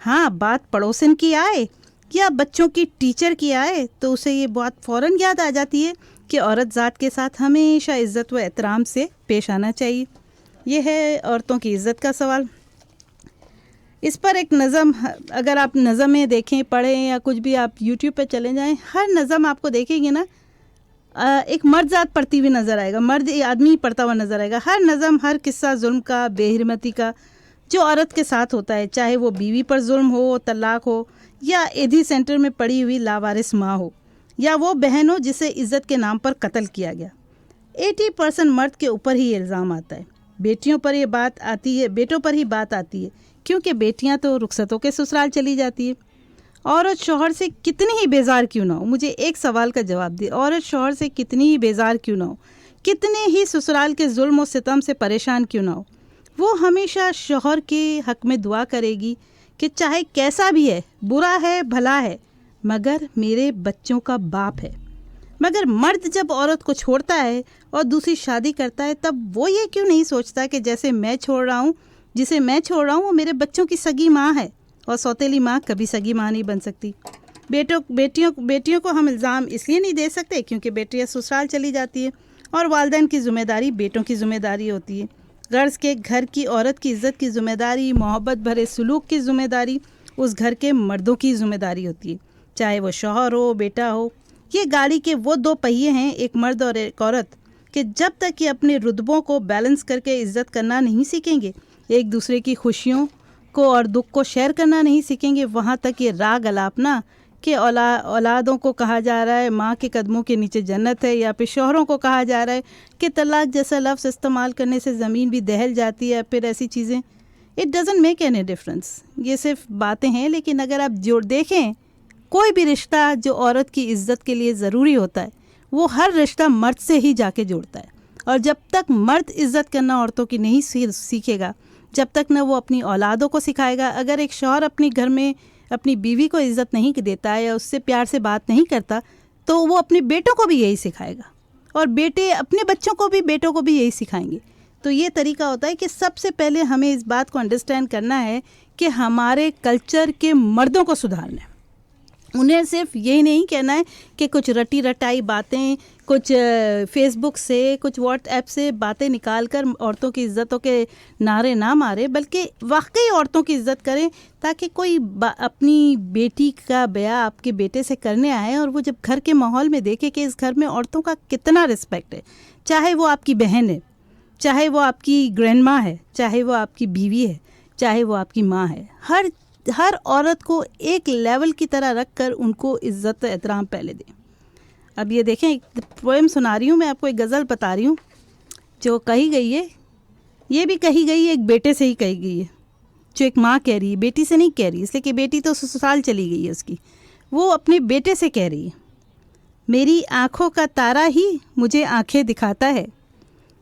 [SPEAKER 1] हाँ, बात पड़ोसन की आए या बच्चों की टीचर की आए तो उसे ये बात फ़ौरन याद आ जाती है कि औरत ज़ात के साथ हमेशा इज़्ज़त व एहतराम से पेश आना चाहिए। ये है औरतों की इज़्ज़त का सवाल। इस पर एक नज़म, अगर आप नज़में देखें, पढ़ें या कुछ भी आप यूट्यूब पे चले जाएं, हर नज़म आपको देखेंगे ना एक मर्द ज़ात पढ़ती हुई नज़र आएगा, मर्द आदमी पढ़ता हुआ नज़र आएगा। हर नज़म, हर किस्सा जुल्म का, बेहरमती का जो औरत के साथ होता है, चाहे वो बीवी पर जुल्म हो, तलाक हो, या एधी सेंटर में पड़ी हुई लावारिस माँ हो, या वो बहन हो जिसे इज़्ज़त के नाम पर कत्ल किया गया। 80% मर्द के ऊपर ही इल्ज़ाम आता है। बेटियों पर ये बात आती है, बेटों पर ही बात आती है, क्योंकि बेटियां तो रुखसतों के ससुराल चली जाती है। औरत शौहर से कितनी ही बेजार क्यों ना हो, मुझे एक सवाल का जवाब दे, औरत शौहर से कितनी ही बेजार क्यों ना हो, कितने ही ससुराल के जुल्म और सितम से परेशान क्यों ना हो, वो हमेशा शौहर के हक़ में दुआ करेगी कि चाहे कैसा भी है, बुरा है, भला है, मगर मेरे बच्चों का बाप है। मगर मर्द जब औरत को छोड़ता है और दूसरी शादी करता है, तब वो ये क्यों नहीं सोचता कि जैसे मैं छोड़ रहा हूँ, जिसे मैं छोड़ रहा हूँ वो मेरे बच्चों की सगी माँ है, और सौतेली माँ कभी सगी माँ नहीं बन सकती। बेटियों को हम इल्ज़ाम इसलिए नहीं दे सकते क्योंकि बेटियां ससुराल चली जाती है और वालिदैन की ज़िम्मेदारी बेटों की ज़िम्मेदारी होती है। गर्ज़ के घर की औरत की इज़्ज़त की ज़िम्मेदारी, मोहब्बत भरे सलूक की ज़िम्मेदारी उस घर के मर्दों की ज़िम्मेदारी होती है, चाहे वो शौहर हो, बेटा हो। ये गाड़ी के वो दो पहिए हैं, एक मर्द और एक औरत, कि जब तक ये अपने रुतबों को बैलेंस करके इज़्ज़त करना नहीं सीखेंगे, एक दूसरे की खुशियों को और दुख को शेयर करना नहीं सीखेंगे, वहाँ तक ये राग अलापना कि औलादों को कहा जा रहा है माँ के कदमों के नीचे जन्नत है, या फिर शौहरों को कहा जा रहा है कि तलाक जैसा लफ्ज़ इस्तेमाल करने से ज़मीन भी दहल जाती है, फिर ऐसी चीज़ें, it doesn't make any difference. ये सिर्फ बातें हैं, लेकिन अगर आप जोड़ देखें कोई भी रिश्ता जो औरत की इज़्ज़त के लिए ज़रूरी होता है वो हर रिश्ता मर्द से ही जाके जुड़ता है। और जब तक मर्द इज़्ज़त करना औरतों की नहीं सीखेगा, जब तक न वो अपनी औलादों को सिखाएगा। अगर एक शौहर अपने घर में अपनी बीवी को इज़्ज़त नहीं देता है या उससे प्यार से बात नहीं करता, तो वो अपने बेटों को भी यही सिखाएगा और बेटे अपने बच्चों को भी, बेटों को भी यही सिखाएंगे। तो ये तरीका होता है कि सबसे पहले हमें इस बात को अंडरस्टैंड करना है कि हमारे कल्चर के मर्दों को सुधारना है। उन्हें सिर्फ यही नहीं कहना है कि कुछ रटी रटाई बातें, कुछ फेसबुक से, कुछ व्हाट्सएप से बातें निकालकर औरतों की इज़्ज़तों के नारे ना मारे, बल्कि वाकई औरतों की इज़्ज़त करें, ताकि कोई अपनी बेटी का ब्याह आपके बेटे से करने आए और वो जब घर के माहौल में देखे कि इस घर में औरतों का कितना रिस्पेक्ट है, चाहे वो आपकी बहन है, चाहे वो आपकी ग्रैंड माँ है, चाहे वो आपकी बीवी है, चाहे वो आपकी माँ है, हर औरत को एक लेवल की तरह रखकर उनको इज़्ज़त एहतराम पहले दें। अब ये देखें, एक पोएम सुना रही हूँ मैं आपको, एक गज़ल बता रही हूँ जो कही गई है। ये भी कही गई है एक बेटे से ही कही गई है, जो एक माँ कह रही है, बेटी से नहीं कह रही, इसलिए कि बेटी तो ससुराल चली गई है उसकी, वो अपने बेटे से कह रही है। मेरी आँखों का तारा ही मुझे आँखें दिखाता है,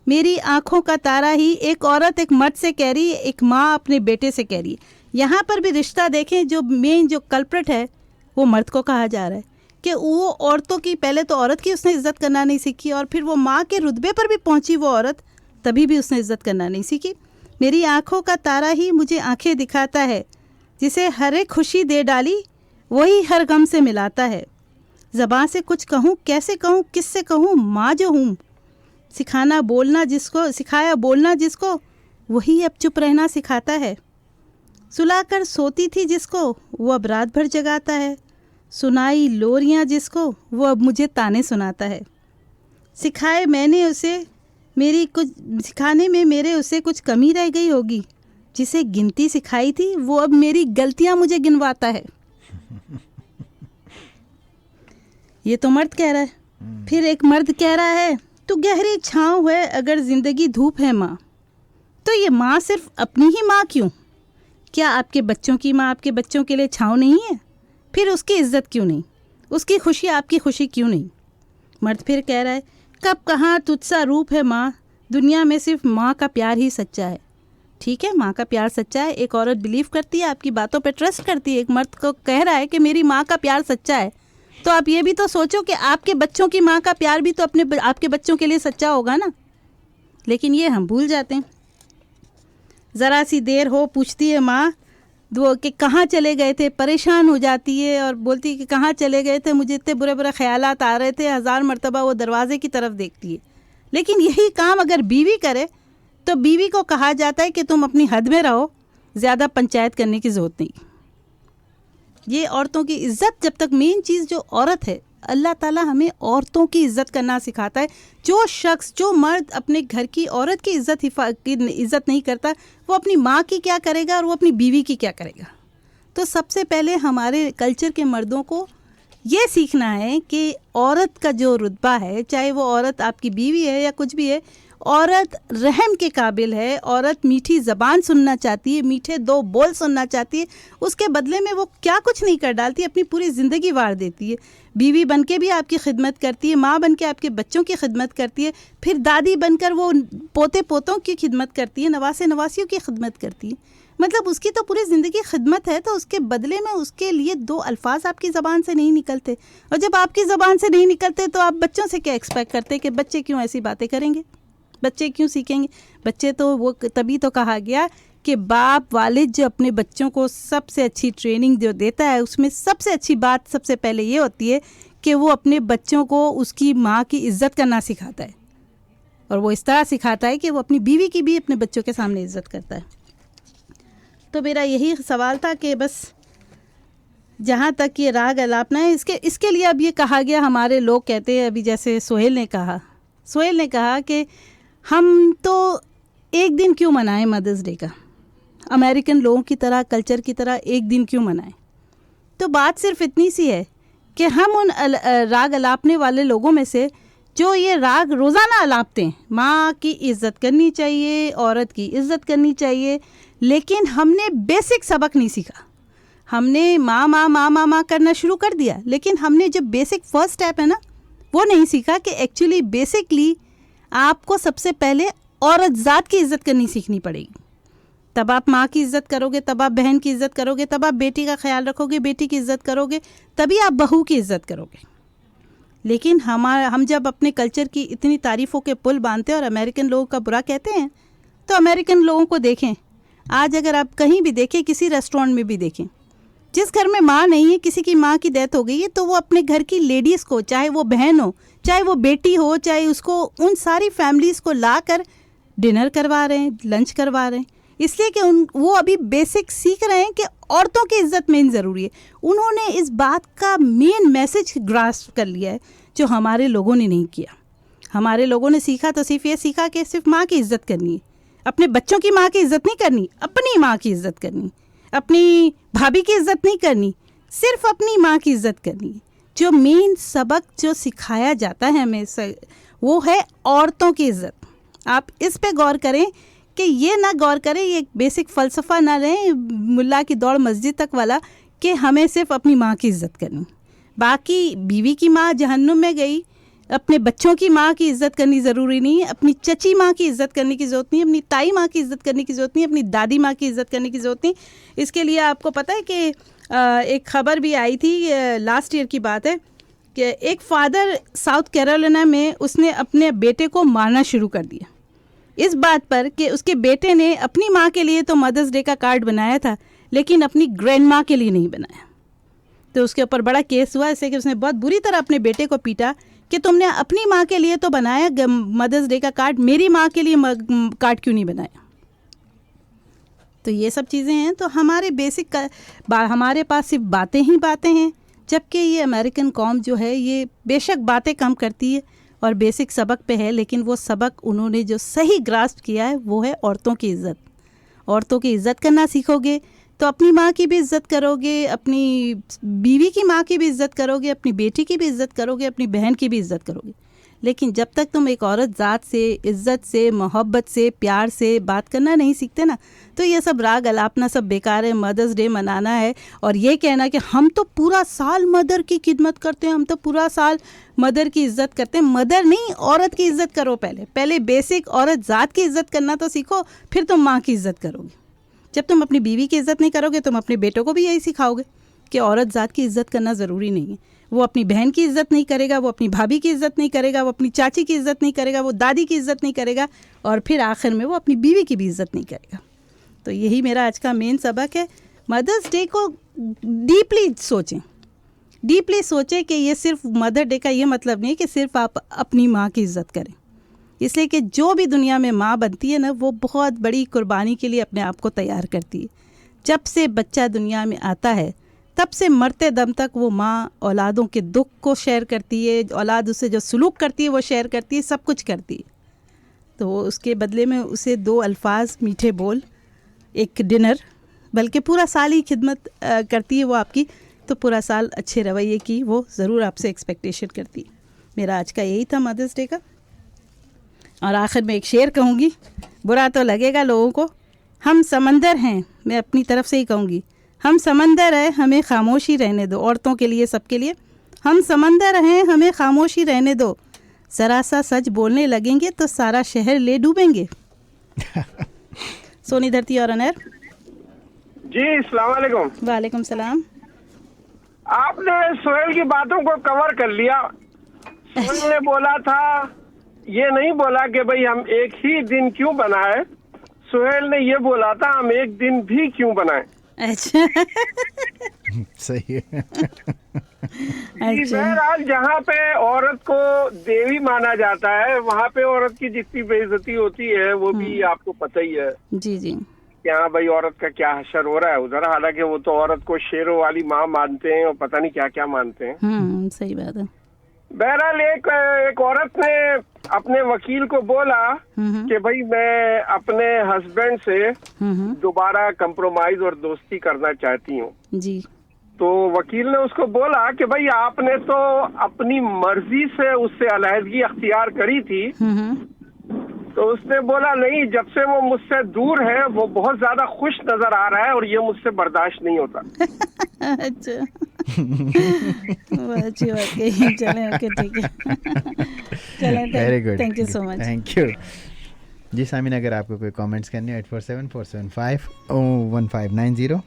[SPEAKER 1] मेरी आँखों का तारा ही, एक औरत एक मर्द से कह रही है, एक माँ अपने बेटे से कह रही है। यहाँ पर भी रिश्ता देखें, जो मेन जो कल्प्रिट है वो मर्द को कहा जा रहा है कि वो औरतों की, पहले तो औरत की उसने इज़्ज़त करना नहीं सीखी, और फिर वो माँ के रुतबे पर भी पहुँची वो औरत, तभी भी उसने इज़्ज़त करना नहीं सीखी। मेरी आँखों का तारा ही मुझे आँखें दिखाता है, जिसे हर एक खुशी दे डाली वही हर गम से मिलाता है। ज़बान से कुछ कहूँ कैसे कहूँ, किससे कहूँ, माँ जो हूँ, सिखाया बोलना जिसको वही अब चुप रहना सिखाता है। सुलाकर सोती थी जिसको वो अब रात भर जगाता है, सुनाई लोरियाँ जिसको वो अब मुझे ताने सुनाता है। सिखाने में मेरे उसे कुछ कमी रह गई होगी, जिसे गिनती सिखाई थी वो अब मेरी गलतियाँ मुझे गिनवाता है। ये तो मर्द कह रहा है। फिर एक मर्द कह रहा है, तू गहरी छाँव है अगर ज़िंदगी धूप है माँ, तो ये माँ सिर्फ अपनी ही माँ क्यों? क्या आपके बच्चों की माँ आपके बच्चों के लिए छाँव नहीं है? फिर उसकी इज़्ज़त क्यों नहीं? उसकी खुशी आपकी खुशी क्यों नहीं? मर्द फिर कह रहा है, कब कहाँ तुझसा रूप है माँ, दुनिया में सिर्फ माँ का प्यार ही सच्चा है। ठीक है, माँ का प्यार सच्चा है, एक औरत बिलीव करती है, आपकी बातों पे ट्रस्ट करती है, एक मर्द को कह रहा है कि मेरी माँ का प्यार सच्चा है, तो आप ये भी तो सोचो कि आपके बच्चों की माँ का प्यार भी तो आपके बच्चों के लिए सच्चा होगा ना। लेकिन ये हम भूल जाते हैं। ज़रा सी देर हो पूछती है माँ वो कि कहाँ चले गए थे, परेशान हो जाती है और बोलती है कि कहाँ चले गए थे, मुझे इतने बुरे बुरे ख्यालात आ रहे थे, 1000 मरतबा वो दरवाजे की तरफ देखती है। लेकिन यही काम अगर बीवी करे तो बीवी को कहा जाता है कि तुम अपनी हद में रहो, ज़्यादा पंचायत करने की ज़रूरत नहीं। ये औरतों की इज़्ज़त, जब तक मेन चीज़ जो औरत है, अल्लाह ताला हमें औरतों की इज़्ज़त करना सिखाता है। जो मर्द अपने घर की औरत की इज़्ज़त नहीं करता, वो अपनी माँ की क्या करेगा और वो अपनी बीवी की क्या करेगा। तो सबसे पहले हमारे कल्चर के मर्दों को ये सीखना है कि औरत का जो रुतबा है, चाहे वो औरत आपकी बीवी है या कुछ भी है, औरत रहम के काबिल है, औरत मीठी ज़बान सुनना चाहती है, मीठे 2 बोल सुनना चाहती है, उसके बदले में वो क्या कुछ नहीं कर डालती, अपनी पूरी ज़िंदगी वार देती है। बीवी बनके भी आपकी खिदमत करती है, माँ बनके आपके बच्चों की खिदमत करती है, फिर दादी बनकर वो पोते पोतों की खिदमत करती है, नवासे नवासियों की खिदमत करती है। मतलब उसकी तो पूरी ज़िंदगी खिदमत है, तो उसके बदले में उसके लिए 2 अल्फाज आपकी ज़बान से नहीं निकलते, और जब आपकी ज़बान से नहीं निकलते तो आप बच्चों से क्या एक्सपेक्ट करते कि बच्चे क्यों ऐसी बातें करेंगे, बच्चे क्यों सीखेंगे? बच्चे तो वो तभी तो कहा गया कि बाप वालिद जो अपने बच्चों को सबसे अच्छी ट्रेनिंग जो देता है, उसमें सबसे अच्छी बात सबसे पहले ये होती है कि वो अपने बच्चों को उसकी माँ की इज़्ज़त करना सिखाता है, और वो इस तरह सिखाता है कि वो अपनी बीवी की भी अपने बच्चों के सामने इज़्ज़त करता है। तो मेरा यही सवाल था कि बस जहाँ तक ये राग अलापना है, इसके लिए अब ये कहा गया, हमारे लोग कहते हैं, अभी जैसे सोहेल ने कहा कि हम तो एक दिन क्यों मनाएं मदर्स डे का, अमेरिकन लोगों की तरह, कल्चर की तरह एक दिन क्यों मनाएं। तो बात सिर्फ इतनी सी है कि हम उन राग अलापने वाले लोगों में से जो ये राग रोज़ाना अलापते हैं, माँ की इज़्ज़त करनी चाहिए, औरत की इज़्ज़त करनी चाहिए, लेकिन हमने बेसिक सबक नहीं सीखा। हमने माँ माँ माँ माँ माँ करना शुरू कर दिया, लेकिन हमने जो बेसिक फर्स्ट स्टेप है ना, वो नहीं सीखा कि एक्चुअली बेसिकली आपको सबसे पहले औरत ज़ात की इज़्ज़त करनी सीखनी पड़ेगी। तब आप माँ की इज़्ज़त करोगे, तब आप बहन की इज़्ज़त करोगे, तब आप बेटी का ख्याल रखोगे, बेटी की इज़्ज़त करोगे, तभी आप बहू की इज़्ज़त करोगे। लेकिन हम जब अपने कल्चर की इतनी तारीफ़ों के पुल बांधते हैं और अमेरिकन लोगों का बुरा कहते हैं, तो अमेरिकन लोगों को देखें, आज अगर आप कहीं भी देखें, किसी रेस्टोरेंट में भी देखें, जिस घर में माँ नहीं है, किसी की माँ की डेथ हो गई है, तो वो अपने घर की लेडीज़ को, चाहे वो बहन हो, चाहे वो बेटी हो, चाहे उसको, उन सारी फैमिलीज़ को ला कर डिनर करवा रहे हैं, लंच करवा रहे हैं, इसलिए कि वो अभी बेसिक सीख रहे हैं कि औरतों की इज़्ज़त मेन ज़रूरी है। उन्होंने इस बात का मेन मैसेज ग्रास्प कर लिया है, जो हमारे लोगों ने नहीं किया। हमारे लोगों ने सीखा तो सिर्फ ये सीखा कि सिर्फ माँ की इज़्ज़त करनी है, अपने बच्चों की माँ की इज़्ज़त नहीं करनी, अपनी माँ की इज़्ज़त करनी, अपनी भाभी की इज़्ज़त नहीं करनी, सिर्फ अपनी माँ की इज़्ज़त करनी है। जो मेन सबक जो सिखाया जाता है हमें, वो है औरतों की इज़्ज़त। आप इस पे गौर करें कि ये ना गौर करें, ये बेसिक फ़लसफ़ा ना रहे मुल्ला की दौड़ मस्जिद तक वाला कि हमें सिर्फ अपनी माँ की इज़्ज़त करनी, बाकी बीवी की माँ जहन्नुम में गई, अपने बच्चों की माँ की इज़्ज़त करनी ज़रूरी नहीं है, अपनी चची माँ की इज़्ज़त करने की ज़रूरत नहीं है, अपनी ताई माँ की इज़्ज़त करने की ज़रूरत नहीं है, अपनी दादी माँ की इज़्ज़त करने की ज़रूरत नहीं। इसके लिए आपको पता है कि एक ख़बर भी आई थी, लास्ट ईयर की बात है, कि एक फ़ादर साउथ कैरोलिना में उसने अपने बेटे को मारना शुरू कर दिया इस बात पर कि उसके बेटे ने अपनी माँ के लिए तो मदर्स डे का कार्ड बनाया था, लेकिन अपनी ग्रैंड माँ के लिए नहीं बनाया। तो उसके ऊपर बड़ा केस हुआ, इससे कि उसने बहुत बुरी तरह अपने बेटे को पीटा कि तुमने अपनी माँ के लिए तो बनाया मदर्स डे का कार्ड, मेरी माँ के लिए कार्ड क्यों नहीं बनाया। तो ये सब चीज़ें हैं। तो हमारे बेसिक हमारे पास सिर्फ बातें ही बातें हैं, जबकि ये अमेरिकन कौम जो है ये बेशक बातें कम करती है और बेसिक सबक पे है, लेकिन वो सबक उन्होंने जो सही ग्रास्प किया है वो है औरतों की इज़्ज़त। औरतों की इज़्ज़त करना सीखोगे तो अपनी माँ की भी इज़्ज़त करोगे, अपनी बीवी की माँ की भी इज़्ज़त करोगे, अपनी बेटी की भी इज़्ज़त करोगे, अपनी बहन की भी इज़्ज़त करोगे। लेकिन जब तक तुम एक औरत ज़ात से, इज़्ज़त से, मोहब्बत से, प्यार से बात करना नहीं सीखते ना, तो ये सब राग अलापना सब बेकार है। मदर्स डे मनाना है और ये कहना कि हम तो पूरा साल मदर की खिदमत करते हैं, हम तो पूरा साल मदर की इज़्ज़त करते हैं। मदर नहीं, औरत की इज़्ज़त करो। पहले बेसिक औरत ज़ात की इज़्ज़त करना तो सीखो, फिर तुम माँ की इज़्ज़त करोगे। जब तुम अपनी बीवी की इज़्ज़त नहीं करोगे, तुम अपने बेटों को भी यही सिखाओगे कि औरत ज़ात की इज़्ज़त करना ज़रूरी नहीं है। वो अपनी बहन की इज़्ज़त नहीं करेगा, वो अपनी भाभी की इज़्ज़त नहीं करेगा, वो अपनी चाची की इज़्ज़त नहीं करेगा, वो दादी की इज़्ज़त नहीं करेगा, और फिर आखिर में वो अपनी बीवी की भी इज़्ज़त नहीं करेगा। तो यही मेरा आज का मेन सबक है। मदर्स डे को डीपली सोचें कि ये सिर्फ मदर डे का ये मतलब नहीं कि सिर्फ आप अपनी माँ की इज़्ज़त करें, इसलिए कि जो भी दुनिया में माँ बनती है ना, वो बहुत बड़ी कुर्बानी के लिए अपने आप को तैयार करती है। जब से बच्चा दुनिया में आता है तब से मरते दम तक वो माँ औलादों के दुख को शेयर करती है, औलाद उससे जो सलूक करती है वो शेयर करती है, सब कुछ करती है। तो वो उसके बदले में उसे 2 अल्फाज, मीठे बोल, एक डिनर, बल्कि पूरा साल ही खिदमत करती है वो आपकी, तो पूरा साल अच्छे रवैये की वो ज़रूर आपसे एक्सपेक्टेशन करती है। मेरा आज का यही था मदर्स डे का। और आखिर में एक शेर कहूँगी, बुरा तो लगेगा लोगों को। हम समंदर हैं, मैं अपनी तरफ से ही कहूँगी, हम समंदर हैं, हमें खामोशी रहने दो। औरतों के लिए, सबके लिए, हम समंदर हैं, हमें खामोशी रहने दो। ज़रा सा सच बोलने लगेंगे तो सारा शहर ले डूबेंगे। सोनी धरती और अनर
[SPEAKER 3] जी, अस्सलाम वालेकुम।
[SPEAKER 1] वालेकुम सलाम।
[SPEAKER 3] आपने सोहेल की बातों को कवर कर लिया। सोहेल ने बोला था, ये नहीं बोला कि भाई हम एक ही दिन क्यों बनाए। सोहेल ने ये बोला था, हम एक दिन भी क्यों बनाएं।
[SPEAKER 1] अच्छा
[SPEAKER 2] सही है।
[SPEAKER 1] अच्छा
[SPEAKER 3] बहरहाल जहाँ पे औरत को देवी माना जाता है, वहाँ पे औरत की जितनी बेइज्जती होती है वो भी आपको पता ही है
[SPEAKER 1] जी जी
[SPEAKER 3] कि हाँ भाई औरत का क्या हशर हो रहा है उधर। हालांकि वो तो औरत को शेरों वाली माँ मानते हैं और पता नहीं क्या क्या मानते हैं।
[SPEAKER 1] सही बात है।
[SPEAKER 3] बहरहाल एक औरत ने अपने वकील को बोला कि भाई मैं अपने हस्बैंड से दोबारा कंप्रोमाइज और दोस्ती करना चाहती हूँ।
[SPEAKER 1] जी
[SPEAKER 3] तो वकील ने उसको बोला कि भाई आपने तो अपनी मर्जी से उससे अलहदगी अख्तियार करी थी। तो उसने बोला नहीं, जब से वो मुझसे दूर है वो बहुत ज्यादा खुश नजर आ रहा है और ये मुझसे बर्दाश्त नहीं होता।
[SPEAKER 1] अच्छा बहुत अच्छी बात कही। चलें ओके ठीक है। चलें
[SPEAKER 2] very good,
[SPEAKER 1] thank you so much.
[SPEAKER 2] Thank you ji. Samin, अगर आपको कोई कमेंट्स करने हैं 8474751590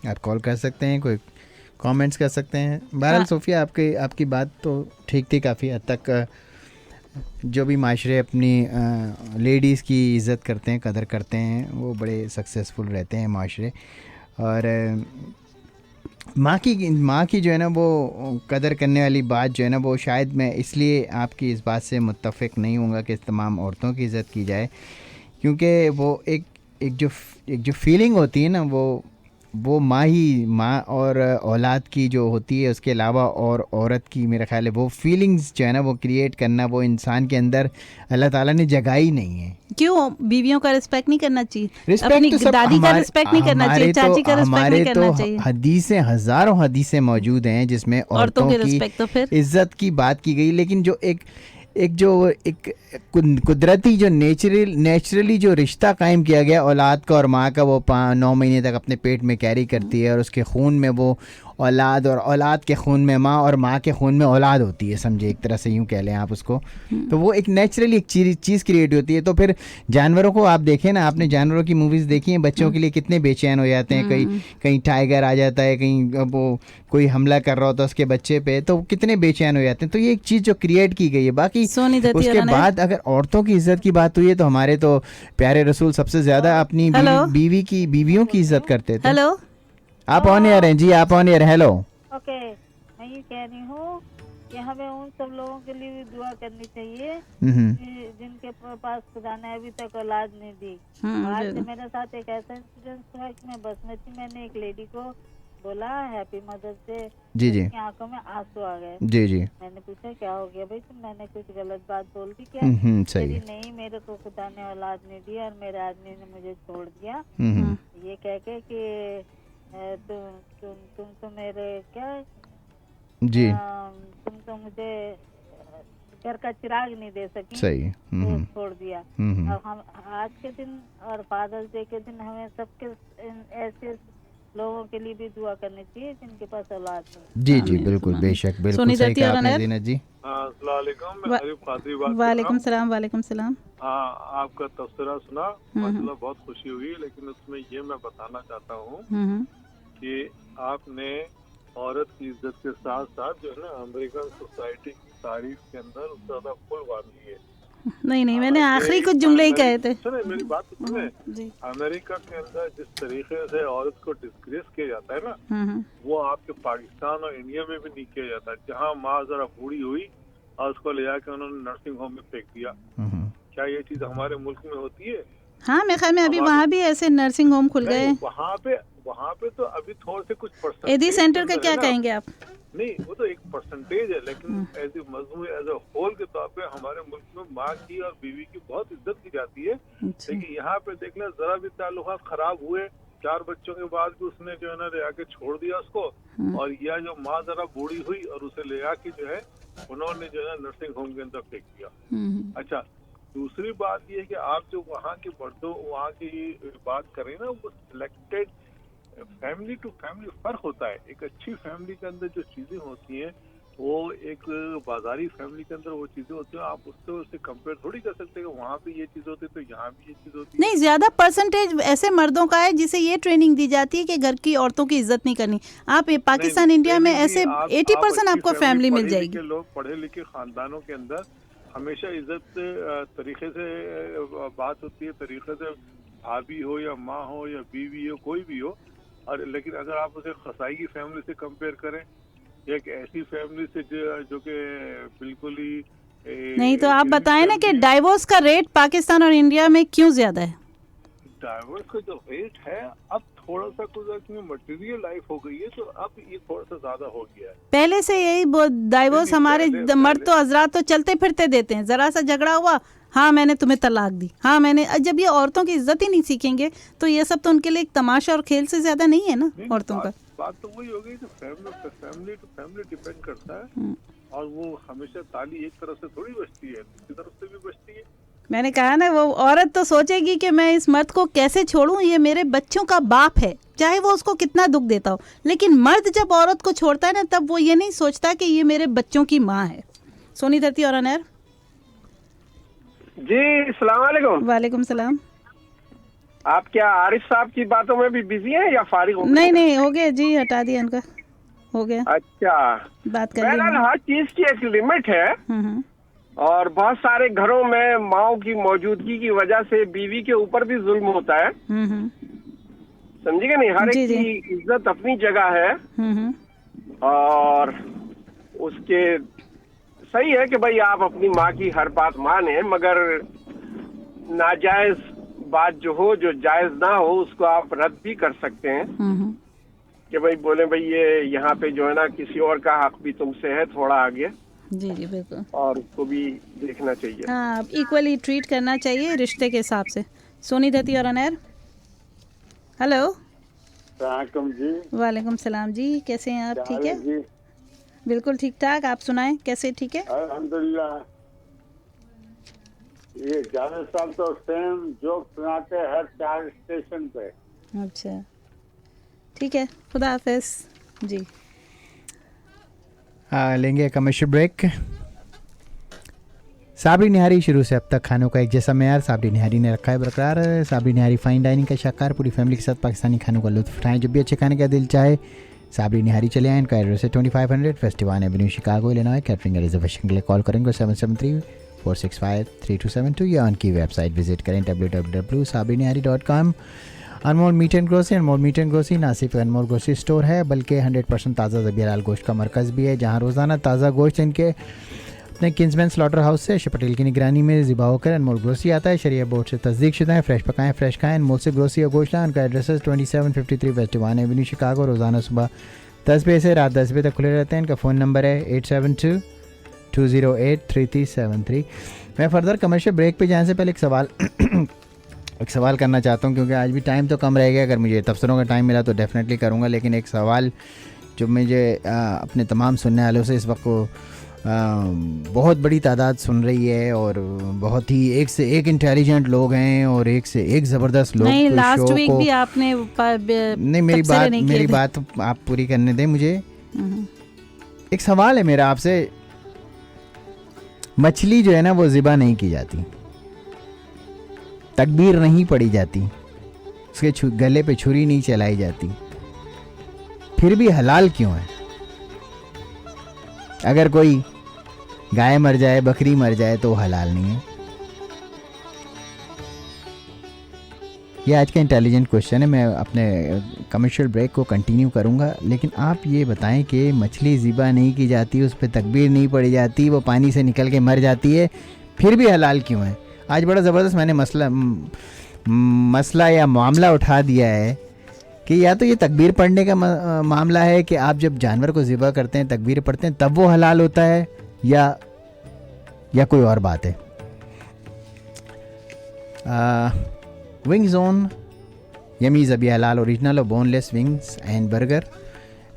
[SPEAKER 2] आप कॉल कर सकते हैं, कोई कमेंट्स कर सकते हैं। बहरहाल सोफिया, आपकी बात तो ठीक थी काफ़ी हद तक। जो भी माशरे अपनी लेडीज़ की इज़्ज़त करते हैं, कदर करते हैं, वो बड़े सक्सेसफुल रहते हैं माशरे। और माँ की जो है ना वो कदर करने वाली बात जो है ना वो शायद मैं इसलिए आपकी इस बात से मुत्तफ़िक नहीं हूँगा कि तमाम औरतों की इज़्ज़त की जाए, क्योंकि वो एक जो फीलिंग होती है ना वो माँ और औलाद की जो होती है, उसके अलावा और औरत की मेरा ख्याल है वो फीलिंग्स जो है ना वो क्रिएट करना वो इंसान के अंदर अल्लाह ताला ने जगाई नहीं है। क्यों
[SPEAKER 1] बीवियों का रिस्पेक्ट नहीं करना चाहिए,
[SPEAKER 2] रिस्पेक्ट
[SPEAKER 1] अपनी
[SPEAKER 2] तो सब
[SPEAKER 1] दादी का रिस्पेक्ट नहीं करना चाहिए, चाची का रिस्पेक्ट नहीं करना चाहिए।
[SPEAKER 2] हदीसें, हजारों हदीसें मौजूद हैं जिसमें औरतों की इज्जत की बात की गई। लेकिन जो एक कुदरती जो नेचुरली जो रिश्ता कायम किया गया औलाद का और माँ का, वो 9 महीने तक अपने पेट में कैरी करती है और उसके खून में वो औलाद, और औलाद के खून में माँ, और माँ के खून में औलाद होती है, समझे, एक तरह से यूँ कह लें आप उसको। तो वो एक नेचुरली एक चीज़ क्रिएट होती है। तो फिर जानवरों को आप देखें ना, आपने जानवरों की मूवीज़ देखी हैं, बच्चों के लिए कितने बेचैन हो जाते हैं। कहीं टाइगर आ जाता है, कहीं वो कोई हमला कर रहा होता है उसके बच्चे पे, तो कितने बेचैन हो जाते हैं। तो ये एक चीज़ जो क्रिएट की गई है। बाकी उसके बाद अगर औरतों की इज्जत की बात हुई है तो हमारे तो प्यारे रसूल सबसे ज़्यादा अपनी बीवियों की इज्जत करते थे।
[SPEAKER 1] हेलो,
[SPEAKER 2] आप ऑन एयर हैं जी, आप ऑन एयर। हेलो।
[SPEAKER 7] ओके, मैं ये कह रही हूँ कि हमें उन सब लोगों के लिए भी दुआ करनी चाहिए जिनके पास खुदा ने अभी तक औलाद नहीं दी। आज मेरे साथ एक ऐसा इंसिडेंट हुआ कि मैं बस में थी, मैंने एक लेडी को बोला हैप्पी मदर्स डे,
[SPEAKER 2] जी जी,
[SPEAKER 7] आंखों में आंसू आ गए।
[SPEAKER 2] जी जी,
[SPEAKER 7] मैंने पूछा क्या हो गया भाई, तो मैंने कुछ गलत बात बोल दी क्या?
[SPEAKER 2] सही
[SPEAKER 7] नहीं, मेरे को खुदा ने औलाद नहीं दी और मेरे आदमी ने मुझे छोड़ दिया, ये कह के कि तुम तो मेरे क्या
[SPEAKER 2] जी,
[SPEAKER 7] तुम तो मुझे घर का चिराग नहीं दे सकी,
[SPEAKER 2] सही,
[SPEAKER 7] तो छोड़ दिया। और हम आज के दिन और फादर्स डे के दिन हमें सबके ऐसे लोगों के लिए भी दुआ करनी चाहिए जिनके पास औलाद नहीं।
[SPEAKER 2] जी जी, बिल्कुल, बेशक, बिल्कुल सही कहा आपने ज़ीनत जी।
[SPEAKER 1] वालेकुम सलाम। वालेकुम सलाम।
[SPEAKER 5] हाँ, आपका तबसरा सुना, माशाल्लाह बहुत खुशी हुई। लेकिन उसमें ये मैं बताना चाहता हूँ कि आपने औरत की इज्जत के साथ साथ जो है ना अमेरिकन सोसाइटी की तारीफ के अंदर उससे ज्यादा फुल बांध लिए।
[SPEAKER 1] नहीं, मैंने आखिरी कुछ जुमले ही कहे थे।
[SPEAKER 5] सुने मेरी बात तो सुने। अमेरिका के अंदर जिस तरीके से औरत को डिस्ग्रेस किया जाता है ना, वो आपके पाकिस्तान और इंडिया में भी नहीं किया जाता। जहाँ माँ जरा बूढ़ी हुई और उसको ले जाके उन्होंने नर्सिंग होम में फेंक दिया। क्या ये चीज हमारे मुल्क में होती है?
[SPEAKER 1] हाँ, मेरे ख्याल में अभी वहाँ भी ऐसे नर्सिंग होम खुल गए।
[SPEAKER 5] वहाँ पे तो अभी थोड़े से कुछ परसेंटेज।
[SPEAKER 1] एडी सेंटर का क्या कहेंगे आप?
[SPEAKER 5] नहीं, वो तो एक परसेंटेज है, लेकिन एज ए मजमू एज ए होल के तौर पे हमारे मुल्क में माँ की और बीवी की बहुत इज्जत की जाती है। लेकिन यहाँ पे देख लें, जरा भी ताल्लुकात खराब हुए, 4 बच्चों के बाद भी उसने जो है ना ले आके छोड़ दिया उसको, और यह जो माँ जरा बूढ़ी हुई और उसे ले आके जो है उन्होंने जो है नर्सिंग होम के अंदर फेंक दिया। अच्छा, दूसरी बात ये है कि आप जो वहाँ के मर्दों वहाँ की बात करें ना, वो सिलेक्टेड फैमिली टू फैमिली फर्क होता है। एक अच्छी फैमिली के अंदर जो चीजें होती हैं वो एक बाजारी फैमिली के अंदर वो चीजें होती हैं, आप उससे कंपेयर थोड़ी कर सकते हैं। वहाँ पे ये चीज होती है तो यहाँ भी ये चीज होती है।
[SPEAKER 1] नहीं, ज्यादा परसेंटेज ऐसे मर्दों का है जिसे ये ट्रेनिंग दी जाती है कि घर की औरतों की इज्जत नहीं करनी। आप पाकिस्तान इंडिया में ऐसे 80% आपको फैमिली मिल जाएगी।
[SPEAKER 5] लोग पढ़े लिखे खानदानों के अंदर हमेशा इज्जत तरीके से बात होती है, तरीके से भाभी हो या माँ हो या बीवी हो, कोई भी हो, और लेकिन अगर आप उसे कसाई की फैमिली से कंपेयर करें या एक ऐसी फैमिली से जो कि बिल्कुल ही
[SPEAKER 1] नहीं, तो आप बताएं ना कि डाइवोर्स का रेट पाकिस्तान और इंडिया में क्यों ज्यादा है?
[SPEAKER 5] डाइवोर्स का जो रेट है अब थोड़ा सा कुछ मटेरियल लाइफ हो गई है, तो अब ये थोड़ा सा ज्यादा हो गया है।
[SPEAKER 1] पहले से यही डाइवोर्स हमारे मर्द तो हजरात तो चलते फिरते देते हैं, जरा सा झगड़ा हुआ, हाँ मैंने तुम्हें तलाक दी, हाँ मैंने। जब ये औरतों की इज्जत ही नहीं सीखेंगे तो ये सब तो उनके लिए एक तमाशा और खेल से ज्यादा नहीं है ना औरतों का।
[SPEAKER 5] बात तो वही हो गई कि फैमिली टू फैमिली डिपेंड करता है, और वो हमेशा ताली एक तरफ से थोड़ी बजती है, दूसरी तरफ से भी बजती है।
[SPEAKER 1] मैंने कहा ना, वो औरत तो सोचेगी कि मैं इस मर्द को कैसे छोड़ूं, ये मेरे बच्चों का बाप है, चाहे वो उसको कितना दुख देता हो। लेकिन मर्द जब औरत को छोड़ता है ना, तब वो ये नहीं सोचता कि ये मेरे बच्चों की माँ है। सोनी धरती और अनैर
[SPEAKER 3] जी, अस्सलाम वालेकुम।
[SPEAKER 1] वालेकुम सलाम।
[SPEAKER 3] आप क्या आरिफ साहब की बातों में भी बिजी हैं या फारिग हो?
[SPEAKER 1] नहीं हो गया जी, हटा दिया इनका, हो गया।
[SPEAKER 3] अच्छा,
[SPEAKER 1] बात कर
[SPEAKER 3] बहरहाल हर चीज की एक लिमिट है, और बहुत सारे घरों में माओ की मौजूदगी की वजह से बीवी के ऊपर भी जुल्म होता है। समझिएगा नहीं, हर एक की इज्जत अपनी जगह है, और उसके सही है कि भाई आप अपनी माँ की हर बात माने, मगर नाजायज बात जो हो, जो जायज ना हो, उसको आप रद्द भी कर सकते हैं कि भाई बोले भाई ये यहाँ पे जो है ना किसी और का हक भी तुमसे है थोड़ा आगे। जी बिल्कुल, और उसको भी देखना चाहिए। हाँ,
[SPEAKER 1] इक्वली ट्रीट करना चाहिए रिश्ते के हिसाब से। सोनी धरती और अनैर, हेलो।
[SPEAKER 4] वालेकुम जी।
[SPEAKER 1] वालेकुम सलाम जी, कैसे हैं आप? ठीक है जी, बिल्कुल ठीक ठाक। आप सुनाएं, कैसे? ठीक है
[SPEAKER 4] अल्हम्दुलिल्लाह। ये जावेद साहब तो सेम जोक सुनाते हर 4 स्टेशन पे।
[SPEAKER 1] अच्छा, ठीक है, खुदा हाफिज जी।
[SPEAKER 2] लेंगे कमर्शियल ब्रेक। साबरी निहारी शुरू से अब तक खानों का एक जैसा मेयार साबरी निहारी ने रखा है बरकरार। साबरी निहारी फाइन डाइनिंग का शाकार, पूरी फैमिली के साथ पाकिस्तानी खानों का लुत्फ उठाएं। जब भी अच्छे खाने का दिल चाहे साबरी निहारी चले आए। इनका एड्रेस है 2500 festival Avenue, Chicago, Illinois. Catering या रिजर्वेशन के लिए कॉल करेंगे 773-465-3272 या उनकी वेबसाइट विजिट करें www.sabrinihari.com। Anmol meat and grocery, Anmol meat and grocery ना सिर्फ अनमोल ग्रोसरी स्टोर है बल्कि 100% ताज़ा ज़बी हलाल गोश्त का मरकज़ भी है, जहां रोज़ाना ताज़ा गोश्त इनके अपने किंग्समैन स्लॉटर हाउस से अशरफ पटेल की निगरानी में ज़िबा होकर अनमोल ग्रोसरी आता है। शरिया बोर्ड से तस्दीक शुदा है। फ्रेश पकाएं, फ्रेश खाएं, अनमोल से ग्रोसरी और गोश्त। उनका एड्रेस है 2753 वेस्टवान एवेन्यू, शिकागो। रोज़ाना सुबह 10 बजे से रात 10 बजे तक खुले रहते हैं। इनका फ़ोन नंबर है 872-208-3373। मैं फर्दर कमर्शियल ब्रेक पे जाने से पहले एक सवाल करना चाहता हूँ, क्योंकि आज भी टाइम तो कम रह गया। अगर मुझे तबसरों का टाइम मिला तो डेफिनेटली करूँगा, लेकिन एक सवाल जो मुझे अपने तमाम सुनने वालों से, इस वक्त बहुत बड़ी तादाद सुन रही है और बहुत ही एक से एक इंटेलिजेंट लोग हैं और एक से एक ज़बरदस्त लोग।
[SPEAKER 1] नहीं, लास्ट वीक भी आपने
[SPEAKER 2] नहीं, मेरी बात आप पूरी करने दें मुझे। एक सवाल है मेरा आपसे। मछली जो है ना वो ज़िबा नहीं की जाती, तकबीर नहीं पड़ी जाती, उसके गले पे छुरी नहीं चलाई जाती, फिर भी हलाल क्यों है? अगर कोई गाय मर जाए, बकरी मर जाए तो हलाल नहीं है। ये आज का इंटेलिजेंट क्वेश्चन है। मैं अपने कमर्शियल ब्रेक को कंटिन्यू करूंगा, लेकिन आप ये बताएं कि मछली ज़िबा नहीं की जाती, उस पर तकबीर नहीं पड़ी जाती, वो पानी से निकल के मर जाती है, फिर भी हलाल क्यों है? आज बड़ा ज़बरदस्त मैंने मसला या मामला उठा दिया है कि या तो ये तकबीर पढ़ने का मामला है कि आप जब जानवर को ज़िबा करते हैं, तकबीर पढ़ते हैं, तब वो हलाल होता है, या कोई और बात है। विंग जोन यमी ज़बी हलाल ओरिजिनल और बोनलेस विंग्स एंड बर्गर।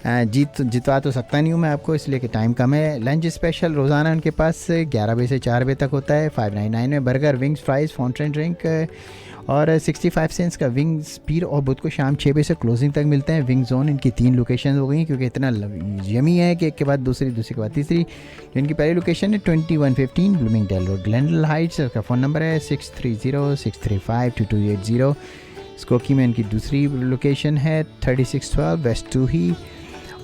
[SPEAKER 2] जितवा तो सकता नहीं हूँ मैं आपको, इसलिए कि टाइम कम है। लंच स्पेशल रोज़ाना उनके पास 11 बजे से 4 बजे तक होता है। 599 में burger, wings, fries, fountain drink और 65 सेंट्स का विंग्स पीर, और बुध को शाम 6 बजे से क्लोजिंग तक मिलते हैं। विंग जोन इनकी 3 लोकेशन हो गई, क्योंकि इतना यमी है कि एक के बाद दूसरी के बाद तीसरी। इनकी पहली लोकेशन है 2115 ब्लूमिंगडेल रोड, ग्लेनडेल हाइट्स। उसका फ़ोन नंबर है 6306352280। स्कोकी में इनकी दूसरी लोकेशन है 3612 वेस्ट टूही,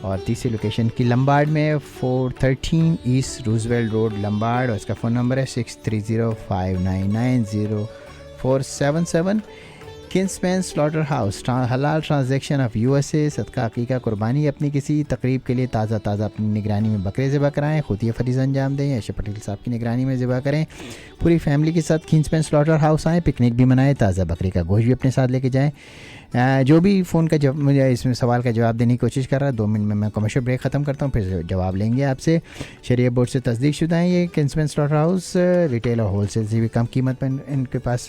[SPEAKER 2] और तीसरी लोकेशन की लंबार्ड में 413 ईस्ट रूजवेल्ट रोड, लंबार्ड। और इसका फ़ोन नंबर है 6305990477। किंग्समैन स्लॉटर हाउस, हलाल ट्रांजैक्शन ऑफ USA, सदका अकीका कुर्बानी। अपनी किसी तकरीब के लिए ताज़ा अपनी निगरानी में बकरे ज़िबा कराएँ, खुद ये फरीज़ अंजाम दें, ऐशा पटेल साहब की निगरानी में ज़िबा करें। पूरी फैमिली के साथ किंग्समैन स्लॉटर हाउस आएँ, पिकनिक भी मनाएं, ताज़ा बकरे का गोश्त भी अपने साथ लेके जाएँ। जो भी फ़ोन का मुझे इसमें सवाल का जवाब देने की कोशिश कर रहा है, 2 मिनट में मैं कमर्शियल ब्रेक ख़त्म करता हूँ, फिर जवाब लेंगे आपसे। शरीयत बोर्ड से तस्दीक शुदा है ये किंग्समैन स्लॉटर हाउस। रिटेल और होलसेल से भी कम कीमत पर इनके पास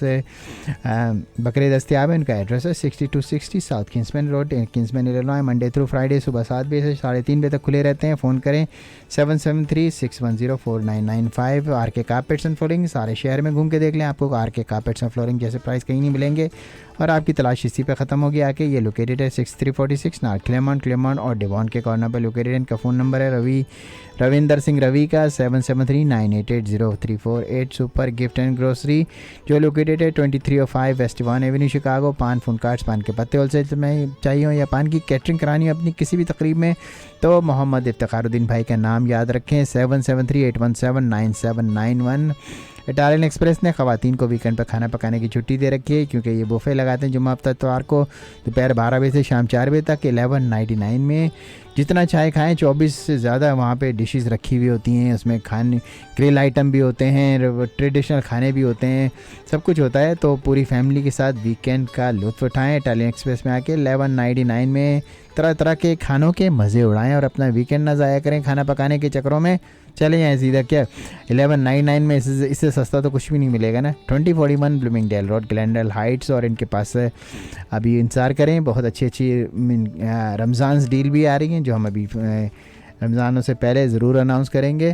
[SPEAKER 2] बकरे दस्तियाब है। इनका एड्रेस है 6260 south Kingsman road, Kingsman Illinois. Monday through Friday सुबह 7 बजे से 3:30 बजे तक खुले रहते हैं। फ़ोन करें 773-610-4995। RK कारपेट्स एंड फ्लोरिंग, सारे शहर में घूम के देख लें, आपको RK कारपेट्स एंड फ्लोरिंग जैसे प्राइस कहीं नहीं मिलेंगे और आपकी तलाश इसी पे ख़त्म होगी आके। ये लोकेटेड है 6346 नॉर्थ क्लेमॉन्ट और डिवॉन के कॉर्नर पर लोकेटेड। इनका फ़ोन नंबर है रविंदर सिंह रवि का 773-988-0348। सुपर गिफ्ट एंड ग्रोसरी जो लोकेटेड है 2305 वेस्ट वन एवेन्यू शिकागो। पान फून कार्ड्स, पान के पत्ते होलसेल में चाहिए हो या पान की कैटरिंग करानी हो अपनी किसी भी तकरीब में, तो मोहम्मद इफ्तिखारुद्दीन भाई का नाम याद रखें। 773-817-9791। इटालियन एक्सप्रेस ने ख़वातीन को वीकेंड पर खाना पकाने की छुट्टी दे रखी है, क्योंकि ये बुफे लगाते हैं जुम्मा हफ्ता इतवार को दोपहर 12 बजे से शाम 4 बजे तक। 1199 में जितना चाय खाएं, 24 से ज़्यादा वहाँ पे डिशेस रखी हुई होती हैं। उसमें खाने ग्रिल आइटम भी होते हैं, ट्रेडिशनल खाने भी होते हैं, सब कुछ होता है। तो पूरी फैमिली के साथ वीकेंड का लुत्फ़ उठाएं इटालियन एक्सप्रेस में आके। 1199 में तरह तरह के खानों के मज़े उड़ाएं और अपना वीकेंड ना ज़ाया करें खाना पकाने के चक्करों में। चले जाएँ सीधा, क्या 1199 में इससे सस्ता तो कुछ भी नहीं मिलेगा ना। 2041 ब्लूमिंगडेल रोड, ग्लेंडेल हाइट्स। और इनके पास अभी इंतज़ार करें, बहुत अच्छी रमज़ान डील भी आ रही हैं जो हम अभी रमज़ानों से पहले ज़रूर अनाउंस करेंगे।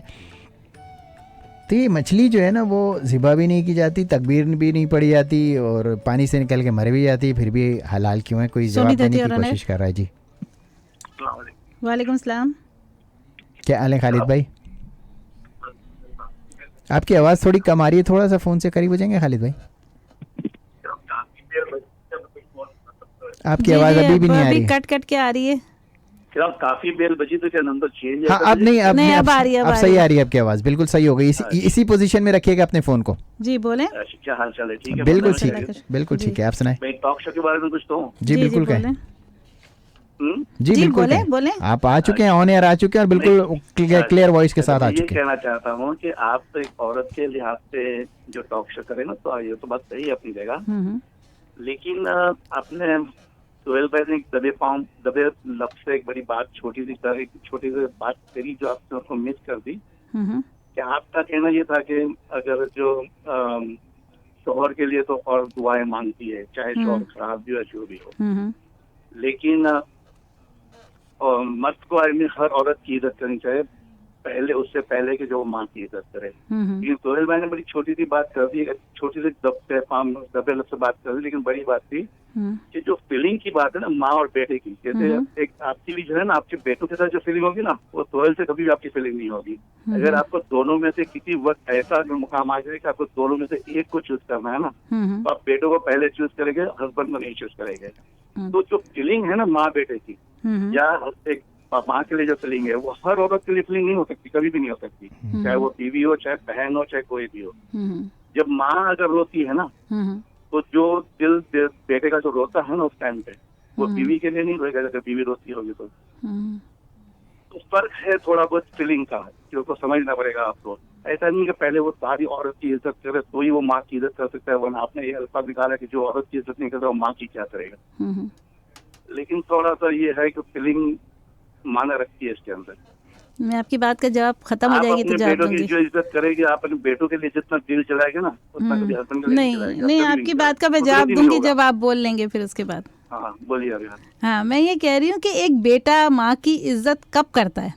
[SPEAKER 2] तो ये मछली जो है ना वो ज़िबा भी नहीं की जाती, तकबीर भी नहीं पड़ी जाती और पानी से निकल के मर भी जाती, फिर भी हलाल क्यों है? कोई जवाब देने की कोशिश कर रहा है जी।
[SPEAKER 1] वालेकुम सलाम।
[SPEAKER 2] क्या हाल है खालिद भाई? आपकी आवाज़ थोड़ी कम आ रही है, थोड़ा सा फ़ोन से करीब हो जाएंगे खालिद भाई। आपकी आवाज़ अभी भी नहीं आ रही,
[SPEAKER 1] कट के आ रही है।
[SPEAKER 4] क्या काफी बेल बजी तो क्या नंबर चेंज?
[SPEAKER 2] हाँ अब नहीं, अब आ रही है, अब सही आ रही है आपकी आवाज़, बिल्कुल सही हो गई। इसी पोजीशन में रखिएगा अपने फ़ोन को।
[SPEAKER 1] जी बोलें।
[SPEAKER 4] क्या हाल चाल है? ठीक है,
[SPEAKER 2] बिल्कुल ठीक है, बिल्कुल ठीक है। आप सुनाए।
[SPEAKER 4] मैं टॉक शो के बारे में कुछ तो
[SPEAKER 2] जी बिल्कुल कहें।
[SPEAKER 1] जी बिल्कुल बोले।
[SPEAKER 2] आप आ चुके हैं, ऑन एयर आ चुके हैं और बिल्कुल क्लियर वॉइस के साथ आ चुके हैं।
[SPEAKER 4] ये कहना चाहता हूँ कि आप तो एक औरत के लिहाज से जो टॉक शो करें ना, तो ये तो बात सही है अपनी जगह, लेकिन आपने सोहेल भाई ने दबे लफ्ज से एक बड़ी बात छोटी सी बात करी जो आपने उसको मिस कर दी। कि आपका कहना ये था कि अगर जो शोहर के लिए तो और दुआएं मांगती है, चाहे शोहर खराब भी हो जो भी हो, लेकिन मर्द को हर औरत की इज्जत करनी चाहिए, पहले उससे पहले कि जो माँ की इज्जत करे। लेकिन सोहेल भाई ने बड़ी छोटी सी बात कर दी, छोटी सी दबे लफ्ज से बात कर दी, लेकिन बड़ी बात थी कि जो फीलिंग की बात है ना माँ और बेटे की, जैसे एक आपकी भी जो है ना आपके बेटों के साथ जो फीलिंग होगी ना, वो सोहेल से कभी भी आपकी फीलिंग नहीं होगी। अगर आपको दोनों में से किसी वक्त ऐसा मुकाम आ जाए कि आपको दोनों में से एक को चूज करना है ना, तो आप बेटों को पहले चूज करेंगे, हस्बैंड को नहीं चूज करेंगे। तो जो फीलिंग है ना माँ बेटे की, या एक माँ के लिए जो फीलिंग है, वो हर औरत के लिए फीलिंग नहीं हो सकती, कभी भी नहीं हो सकती, चाहे वो बीवी हो, चाहे बहन हो, चाहे कोई भी हो। जब माँ अगर रोती है ना, तो जो दिल बेटे का जो रोता है ना उस टाइम पे, वो बीवी के लिए नहीं रोएगा। अगर बीवी रोती होगी तो फर्क है थोड़ा बहुत फीलिंग का, जो को समझना पड़ेगा आपको। ऐसा नहीं कि पहले वो सारी औरत की इज्जत करे तो ही वो माँ की इज्जत कर सकता है, वरना आपने ये अल्फाज निकाला कि जो औरत की इज्जत नहीं करता वो माँ की क्या करेगा। लेकिन थोड़ा सा ये है कि फीलिंग माना रखती है इसके अंदर।
[SPEAKER 1] मैं आपकी बात का जवाब खत्म हो जाएगी तो जवाब दूंगी।
[SPEAKER 4] जो इज्जत करेगी आप अपने बेटों के लिए जितना दिल चलाएंगे ना, उतना कभी हस्बैंड के लिए
[SPEAKER 1] नहीं आपकी बात का मैं जवाब दूंगी जब आप बोल लेंगे फिर उसके बाद।
[SPEAKER 4] हाँ बोलिए।
[SPEAKER 1] हाँ मैं ये कह रही हूँ कि एक बेटा माँ की इज्जत कब करता है?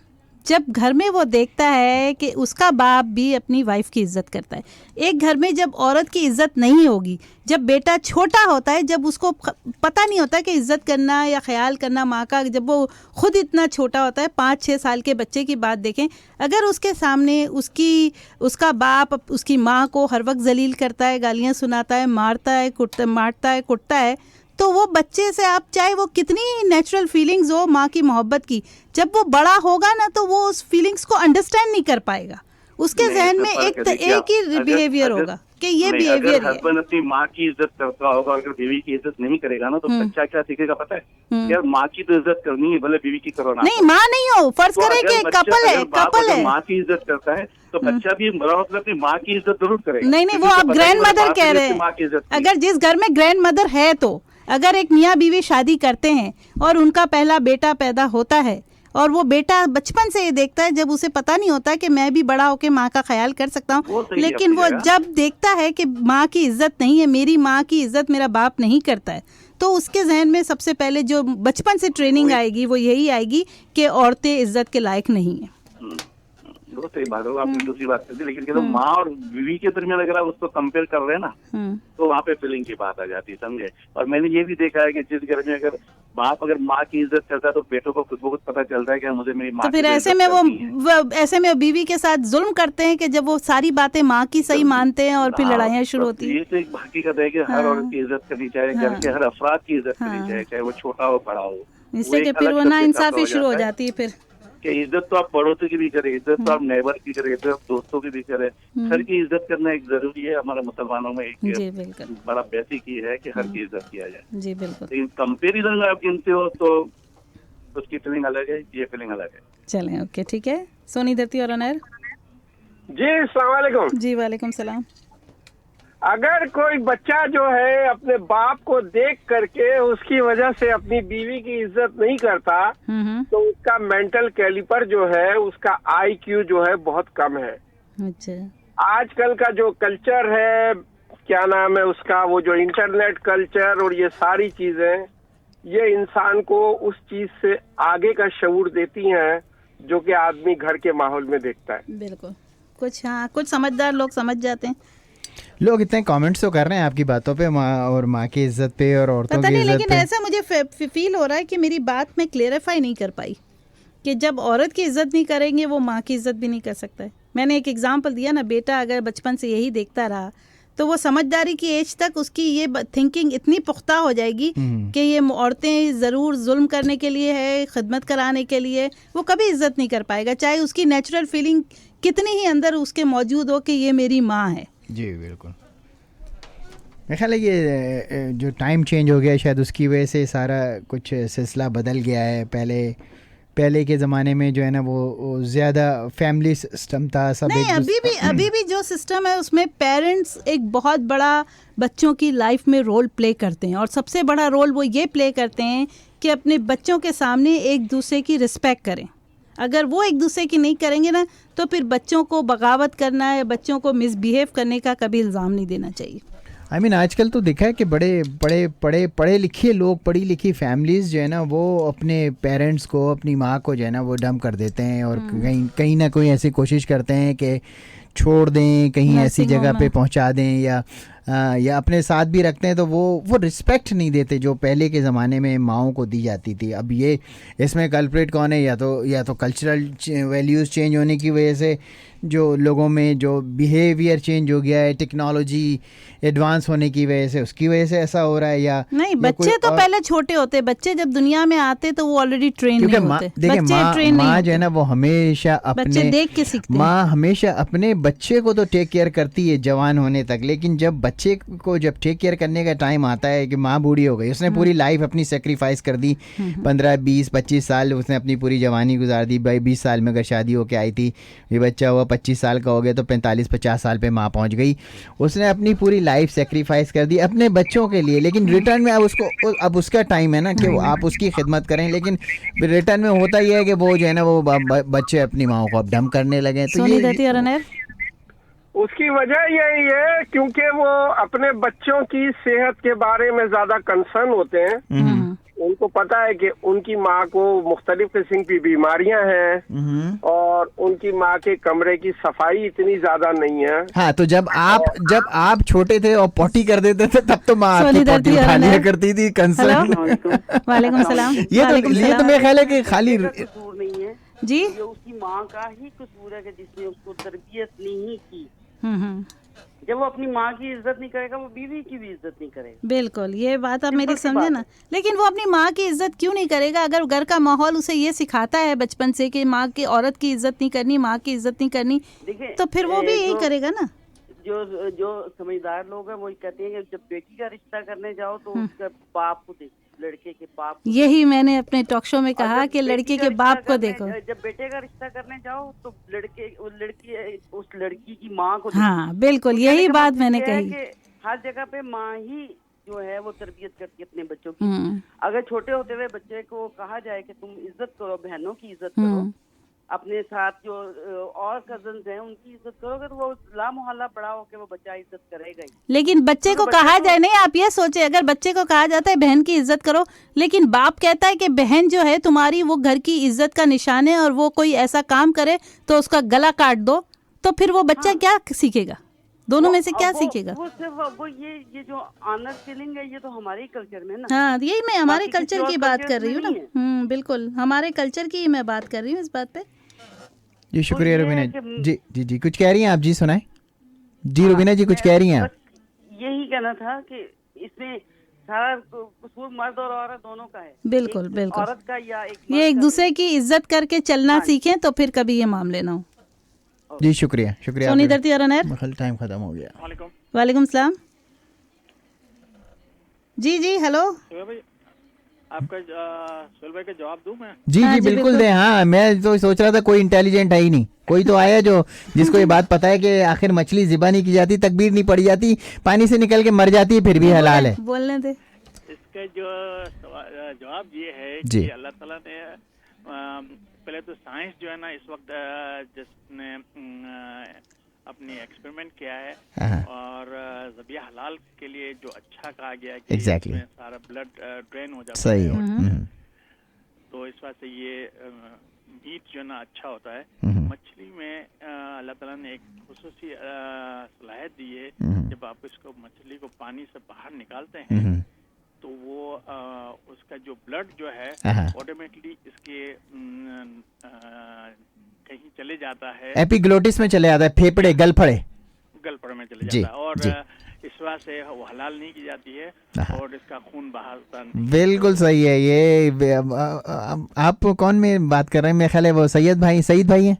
[SPEAKER 1] जब घर में वो देखता है कि उसका बाप भी अपनी वाइफ की इज्जत करता है। एक घर में जब औरत की इज्जत नहीं होगी, जब बेटा छोटा होता है, जब उसको पता नहीं होता कि इज्जत करना या ख्याल करना माँ का, जब वो खुद इतना छोटा होता है, 5-6 साल के बच्चे की बात देखें, अगर उसके सामने उसका बाप उसकी माँ को हर वक्त जलील करता है, गालियाँ सुनाता है, मारता है, कुटता है, तो वो बच्चे से आप चाहे वो कितनी नेचुरल फीलिंग्स हो माँ की मोहब्बत की, जब वो बड़ा होगा ना तो वो उस फीलिंग्स को अंडरस्टैंड नहीं कर पाएगा। उसके जहन में एक ही बिहेवियर होगा। कि ये बिहेवियर है।
[SPEAKER 4] हस्बैंड अपनी माँ की इज्जत करता होगा, अगर बीवी की इज्जत नहीं करेगा ना, तो बच्चा क्या सीखेगा पता है? यार माँ की तो इज्जत करनी है, भले बीवी की करो ना।
[SPEAKER 1] नहीं, माँ नहीं हो, फर्ज करें कि कपल है,
[SPEAKER 4] माँ की इज्जत करता है तो बच्चा भी अपनी माँ की इज्जत जरूर करेगा।
[SPEAKER 1] नहीं, वो आप ग्रैंड मदर कह रहे हैं। अगर जिस घर में ग्रैंड मदर है, तो अगर एक मियाँ बीवी शादी करते हैं और उनका पहला बेटा पैदा होता है और वो बेटा बचपन से ये देखता है, जब उसे पता नहीं होता कि मैं भी बड़ा होकर माँ का ख्याल कर सकता हूँ, लेकिन वो जब देखता है कि माँ की इज्जत नहीं है, मेरी माँ की इज्जत मेरा बाप नहीं करता है, तो उसके जहन में सबसे पहले जो बचपन से ट्रेनिंग आएगी वो यही आएगी कि औरतें इज्जत के लायक नहीं है।
[SPEAKER 4] वो सही बात है, आपने दूसरी बात कर दी, लेकिन जब माँ और बीवी के दरमियान अगर आप उसको कंपेयर कर रहे हैं ना, तो वहाँ पे फीलिंग की बात आ जाती है, समझे। और मैंने ये भी देखा है कि जिस घर में अगर बाप अगर माँ की इज्जत करता है तो बेटों को खुद बहुत पता चलता है कि मुझे मेरी माँ, तो फिर
[SPEAKER 1] ऐसे में वो बीवी के साथ जुल्म करते हैं कि जब वो सारी बातें माँ की सही मानते हैं और फिर लड़ाइयाँ शुरू होती है।
[SPEAKER 4] ये तो एक हकीकत है कि हर औरत की इज्जत करनी चाहिए, घर के हर अफराद की इज्जत करनी चाहिए, चाहे वो छोटा हो बड़ा हो।
[SPEAKER 1] इससे कि फिर वो नाइंसाफी शुरू हो जाती है फिर
[SPEAKER 4] कि इज्जत तो आप पड़ोसी की भी करें, इज्जत तो आप नेबर की करें, इज्जत आप दोस्तों की भी करें, हर की इज्जत करना एक जरूरी है। हमारे मुसलमानों में एक बड़ा बेसिक ही है कि हर की इज्जत किया जाए।
[SPEAKER 1] जी बिल्कुल।
[SPEAKER 4] लेकिन कंपेरिजन में आप गिनते हो तो उसकी फीलिंग अलग है, ये फीलिंग अलग है।
[SPEAKER 1] चलें, ओके, ठीक है। सोनी धरती और अनैर
[SPEAKER 3] जी, अस्सलाम वालेकुम।
[SPEAKER 1] जी वालेकुम सलाम।
[SPEAKER 3] अगर कोई बच्चा जो है अपने बाप को देख करके उसकी वजह से अपनी बीवी की इज्जत नहीं करता, तो उसका मेंटल कैलिपर जो है, उसका IQ जो है बहुत कम है।
[SPEAKER 1] अच्छा।
[SPEAKER 3] आजकल का जो कल्चर है, क्या नाम है उसका, वो जो इंटरनेट कल्चर और ये सारी चीजें, ये इंसान को उस चीज से आगे का शऊर देती हैं जो कि आदमी घर के माहौल में देखता है।
[SPEAKER 1] बिल्कुल। कुछ समझदार लोग समझ जाते हैं।
[SPEAKER 2] लोग इतने कमेंट्स तो कर रहे हैं आपकी बातों पे, माँ की इज्जत पे और औरतों की इज्जत पे।
[SPEAKER 1] लेकिन ऐसा मुझे फील हो रहा है कि मेरी बात में क्लेरिफाई नहीं कर पाई कि जब औरत की इज्जत नहीं करेंगे वो माँ की इज्जत भी नहीं कर सकता है। मैंने एक एग्जांपल दिया ना, बेटा अगर बचपन से यही देखता रहा तो वो समझदारी की एज तक उसकी ये थिंकिंग इतनी पुख्ता हो जाएगी कि ये औरतें ज़रूर जुल्म करने के लिए है, खिदमत कराने के लिए, वो कभी इज्जत नहीं कर पाएगा, चाहे उसकी नेचुरल फीलिंग कितनी ही अंदर उसके मौजूद हो कि ये मेरी माँ है।
[SPEAKER 2] जी बिल्कुल। मेरा ख्याल है ये जो टाइम चेंज हो गया शायद उसकी वजह से सारा कुछ सिलसिला बदल गया है। पहले के ज़माने में जो है ना वो ज़्यादा फैमिली सिस्टम था, सब
[SPEAKER 1] नहीं, अभी भी जो सिस्टम है उसमें पेरेंट्स एक बहुत बड़ा बच्चों की लाइफ में रोल प्ले करते हैं, और सबसे बड़ा रोल वो ये प्ले करते हैं कि अपने बच्चों के सामने एक दूसरे की रिस्पेक्ट करें। अगर वो एक दूसरे की नहीं करेंगे ना, तो फिर बच्चों को बगावत करना या बच्चों को मिसबिहेव करने का कभी इल्ज़ाम नहीं देना चाहिए।
[SPEAKER 2] I mean, आजकल तो देखा है कि पढ़े लिखे लोग, पढ़ी लिखी फैमिलीज़ जो है ना वो अपने पेरेंट्स को, अपनी माँ को जो है ना वो डंप कर देते हैं और कहीं ना कोई ऐसी कोशिश करते हैं कि छोड़ दें, कहीं ऐसी जगह पे पहुंचा दें या अपने साथ भी रखते हैं, तो वो रिस्पेक्ट नहीं देते जो पहले के ज़माने में माओं को दी जाती थी। अब ये इसमें कल्प्रेट कौन है? या तो कल्चरल वैल्यूज़ चेंज होने की वजह से जो लोगों में जो बिहेवियर चेंज हो गया है, टेक्नोलॉजी एडवांस होने की वजह से, उसकी वजह से ऐसा हो रहा है, या
[SPEAKER 1] नहीं, बच्चे तो पहले छोटे होते, बच्चे जब दुनिया में आते तो वो ऑलरेडी ट्रेन नहीं होते।
[SPEAKER 2] देखिए माँ जो है ना वो हमेशा अपने
[SPEAKER 1] देख के सीखते हैं।
[SPEAKER 2] माँ हमेशा अपने बच्चे को तो टेक केयर करती है जवान होने तक, लेकिन जब बच्चे को जब टेक केयर करने का टाइम आता है कि माँ बूढ़ी हो गई, उसने पूरी लाइफ अपनी सेक्रीफाइस कर दी, 15, 20, 25 साल उसने अपनी पूरी जवानी गुजार दी। भाई 20 साल में अगर शादी होके आई थी, ये बच्चा हुआ 25 साल का हो गया तो 45-50 साल पे माँ पहुँच गई। उसने अपनी पूरी लाइफ सेक्रीफाइस कर दी अपने बच्चों के लिए, लेकिन रिटर्न में अब उसका टाइम है ना कि आप उसकी खिदमत करें, लेकिन रिटर्न में होता ही है कि वो जो है ना वो बच्चे अपनी माँ को अब डंप करने लगे। तो
[SPEAKER 3] उसकी वजह यही है क्योंकि वो अपने बच्चों की सेहत के बारे में ज्यादा कंसर्न होते हैं। उनको पता है कि उनकी माँ को मुख्तलिफ किस्म की बीमारियां हैं और उनकी माँ के कमरे की सफाई इतनी ज्यादा नहीं है।
[SPEAKER 2] हाँ, तो जब आप छोटे थे और पॉटी कर देते थे तब तो माँ आपकी पॉटी उठा लिया करती थी। कंसर्न।
[SPEAKER 1] वालेकुम सलाम।
[SPEAKER 2] ये तो मेरा ख्याल है कि खाली
[SPEAKER 8] कसूर नहीं है
[SPEAKER 1] जी,
[SPEAKER 8] ये उसकी माँ का ही कसूर है कि जिसने उसको तरबियत नहीं की। जब वो अपनी माँ की इज्जत नहीं करेगा, वो बीवी की भी इज्जत नहीं करेगा।
[SPEAKER 1] बिल्कुल, ये बात आप मेरी समझे ना। लेकिन वो अपनी माँ की इज्जत क्यों नहीं करेगा? अगर घर का माहौल उसे ये सिखाता है बचपन से कि माँ की, औरत की इज्जत नहीं करनी, माँ की इज्जत नहीं करनी, तो फिर वो भी यही करेगा ना।
[SPEAKER 8] जो समझदार लोग हैं वो कहते हैं कि जब बेटी का रिश्ता करने जाओ तो उसके बाप को देखो, लड़के के बाप को।
[SPEAKER 1] यही मैंने अपने टॉक शो में कहा कि लड़के के बाप को देखो।
[SPEAKER 8] जब बेटे का रिश्ता करने जाओ तो उस लड़की की माँ को।
[SPEAKER 1] हाँ बिल्कुल, यही बात मैंने कही।
[SPEAKER 8] हर जगह पे माँ ही जो है वो तरबियत करती है अपने बच्चों की। अगर छोटे होते हुए बच्चे को कहा जाए कि तुम इज्जत करो, बहनों की इज्जत करो, अपने साथ जो और कजन्स हैं उनकी इज्जत करोगे तो वो ला मोहल्ला बड़ा होके वो बच्चा इज्जत करेगा ही।
[SPEAKER 1] लेकिन बच्चे को कहा जाए, नहीं आप ये सोचे, अगर बच्चे को कहा जाता है बहन की इज्जत करो, लेकिन बाप कहता है कि बहन जो है तुम्हारी वो घर की इज्जत का निशान है और वो कोई ऐसा काम करे तो उसका गला काट दो, तो फिर वो बच्चा क्या सीखेगा? दोनों में से क्या सीखेगा?
[SPEAKER 8] वो सिर्फ वो ये जो ऑनर फीलिंग है ये तो हमारे कल्चर में ना।
[SPEAKER 1] हाँ, यही मैं हमारे कल्चर की बात कर रही हूँ ना। बिल्कुल, हमारे कल्चर की मैं बात कर रही हूँ इस बात पे।
[SPEAKER 2] जी शुक्रिया रुबीना जी। जी जी कुछ कह रही हैं आप? जी सुनाएं जी। रुबीना जी कुछ कह रही हैं आप?
[SPEAKER 8] यही कहना था कि इसमें सारा कसूर मर्द और औरत दोनों का है।
[SPEAKER 1] बिल्कुल बिल्कुल,
[SPEAKER 8] औरत का या
[SPEAKER 1] ये एक दूसरे की इज्जत करके चलना सीखें तो फिर कभी ये मामले ना हो।
[SPEAKER 2] जी शुक्रिया शुक्रिया।
[SPEAKER 1] सोनी धरती और
[SPEAKER 2] टाइम खत्म हो गया।
[SPEAKER 1] वालेकुम सलाम। जी जी हेलो,
[SPEAKER 9] आपका सुहेल भाई का जवाब दूं मैं?
[SPEAKER 2] जी जी बिल्कुल दे। हाँ मैं तो सोच रहा था कोई इंटेलिजेंट है ही नहीं, कोई तो आया जो जिसको ये बात पता है कि आखिर मछली ज़िबा नहीं की जाती, तकबीर नहीं पड़ी जाती, पानी से निकल के मर जाती है फिर भी हलाल है।
[SPEAKER 1] बोलने दे।
[SPEAKER 9] इसका जो जवाब ये है
[SPEAKER 2] जी।
[SPEAKER 9] कि अल्लाह ताला ने पहले तो साइंस जो है ना इस वक्त जिसने अपनी एक्सपेरिमेंट किया है और ज़बिया हलाल के लिए जो अच्छा कहा गया है कि इसमें सारा ब्लड ड्रेन हो जाता
[SPEAKER 2] सही
[SPEAKER 9] है, तो इस बात से ये मीट जो है ना अच्छा होता है। मछली में अल्लाह ताला ने एक खुसूसी सलाहियत दी है, जब आप इसको मछली को पानी से बाहर निकालते हैं तो वो उसका जो ब्लड जो है ऑटोमेटिकली इसके कहीं चले जाता है,
[SPEAKER 2] एपिग्लोटिस में चले जाता है, फेफड़े गलफड़े में चले
[SPEAKER 9] जाता है और इस वजह से वो हलाल नहीं की जाती है और इसका खून बहाता नहीं।
[SPEAKER 2] बिल्कुल सही है ये। आप कौन में बात कर रहे हैं? मेरे ख्याल है वो सैयद भाई, सईद भाई हैं?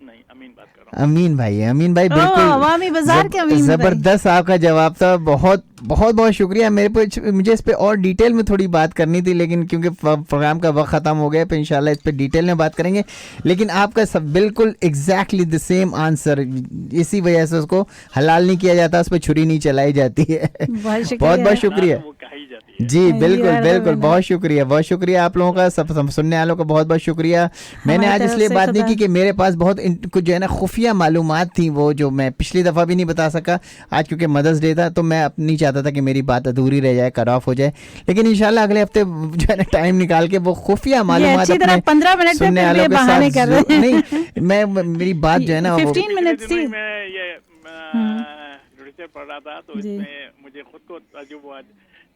[SPEAKER 9] नहीं, अमीन बात कर रहा हूँ।
[SPEAKER 2] अमीन भाई है। अमीन भाई बिल्कुल जबरदस्त आपका जवाब था। बहुत बहुत बहुत शुक्रिया। मुझे इस पे और डिटेल में थोड़ी बात करनी थी, लेकिन क्योंकि प्रोग्राम का वक्त ख़त्म हो गया तो इंशाल्लाह इस पे डिटेल में बात करेंगे। लेकिन आपका सब बिल्कुल एग्जैक्टली द सेम आंसर, इसी वजह से उसको हलाल नहीं किया जाता, उस पर छुरी नहीं चलाई जाती है। बहुत बहुत शुक्रिया जी। बिल्कुल बिल्कुल, बहुत शुक्रिया आप लोगों का, सब सुनने वालों का बहुत बहुत शुक्रिया। मैंने आज इसलिए बात नहीं की कि मेरे पास बहुत कुछ जो है ना खुफिया मालूमात थी, वो जो मैं पिछली दफ़ा भी नहीं बता सका। आज क्योंकि मदर्स डे था तो मैं नहीं चाहता था कि मेरी बात अधूरी रह जाए, कट ऑफ हो जाए। लेकिन इंशाल्लाह अगले हफ्ते जो है ना टाइम निकाल के वो खुफिया मालूमात
[SPEAKER 1] 15 मिनट सुनने वालों के साथ
[SPEAKER 2] नहीं, मैं मेरी बात जो है ना
[SPEAKER 1] 15 मिनट थी।
[SPEAKER 9] मैं ये पढ़ रहा था तो इसमें मुझे खुद को ताज्जुब हुआ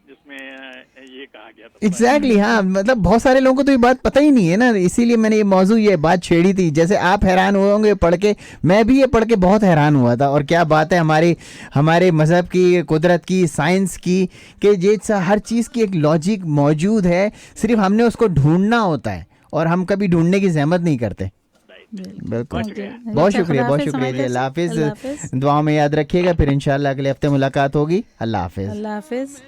[SPEAKER 9] जिसमें ये कहा गया था।
[SPEAKER 2] एग्जैक्टली हाँ, मतलब बहुत सारे लोगों को तो ये बात पता ही नहीं है ना, इसीलिए मैंने ये मौजू ये बात छेड़ी थी। जैसे आप हैरान हुए होंगे पढ़ के, मैं भी ये पढ़ के बहुत हैरान हुआ था। और क्या बात है हमारे मज़हब की, कुदरत की, साइंस की, कि ये हर चीज़ की एक लॉजिक मौजूद है, सिर्फ हमने उसको ढूंढना होता है और हम कभी ढूंढने की जहमत नहीं करते। बिल्कुल, बहुत शुक्रिया जी। अल्लाह हाफिज़। दुआ में याद रखिएगा, फिर इंशाल्लाह अगले हफ्ते मुलाकात होगी। अल्लाह हाफिज़।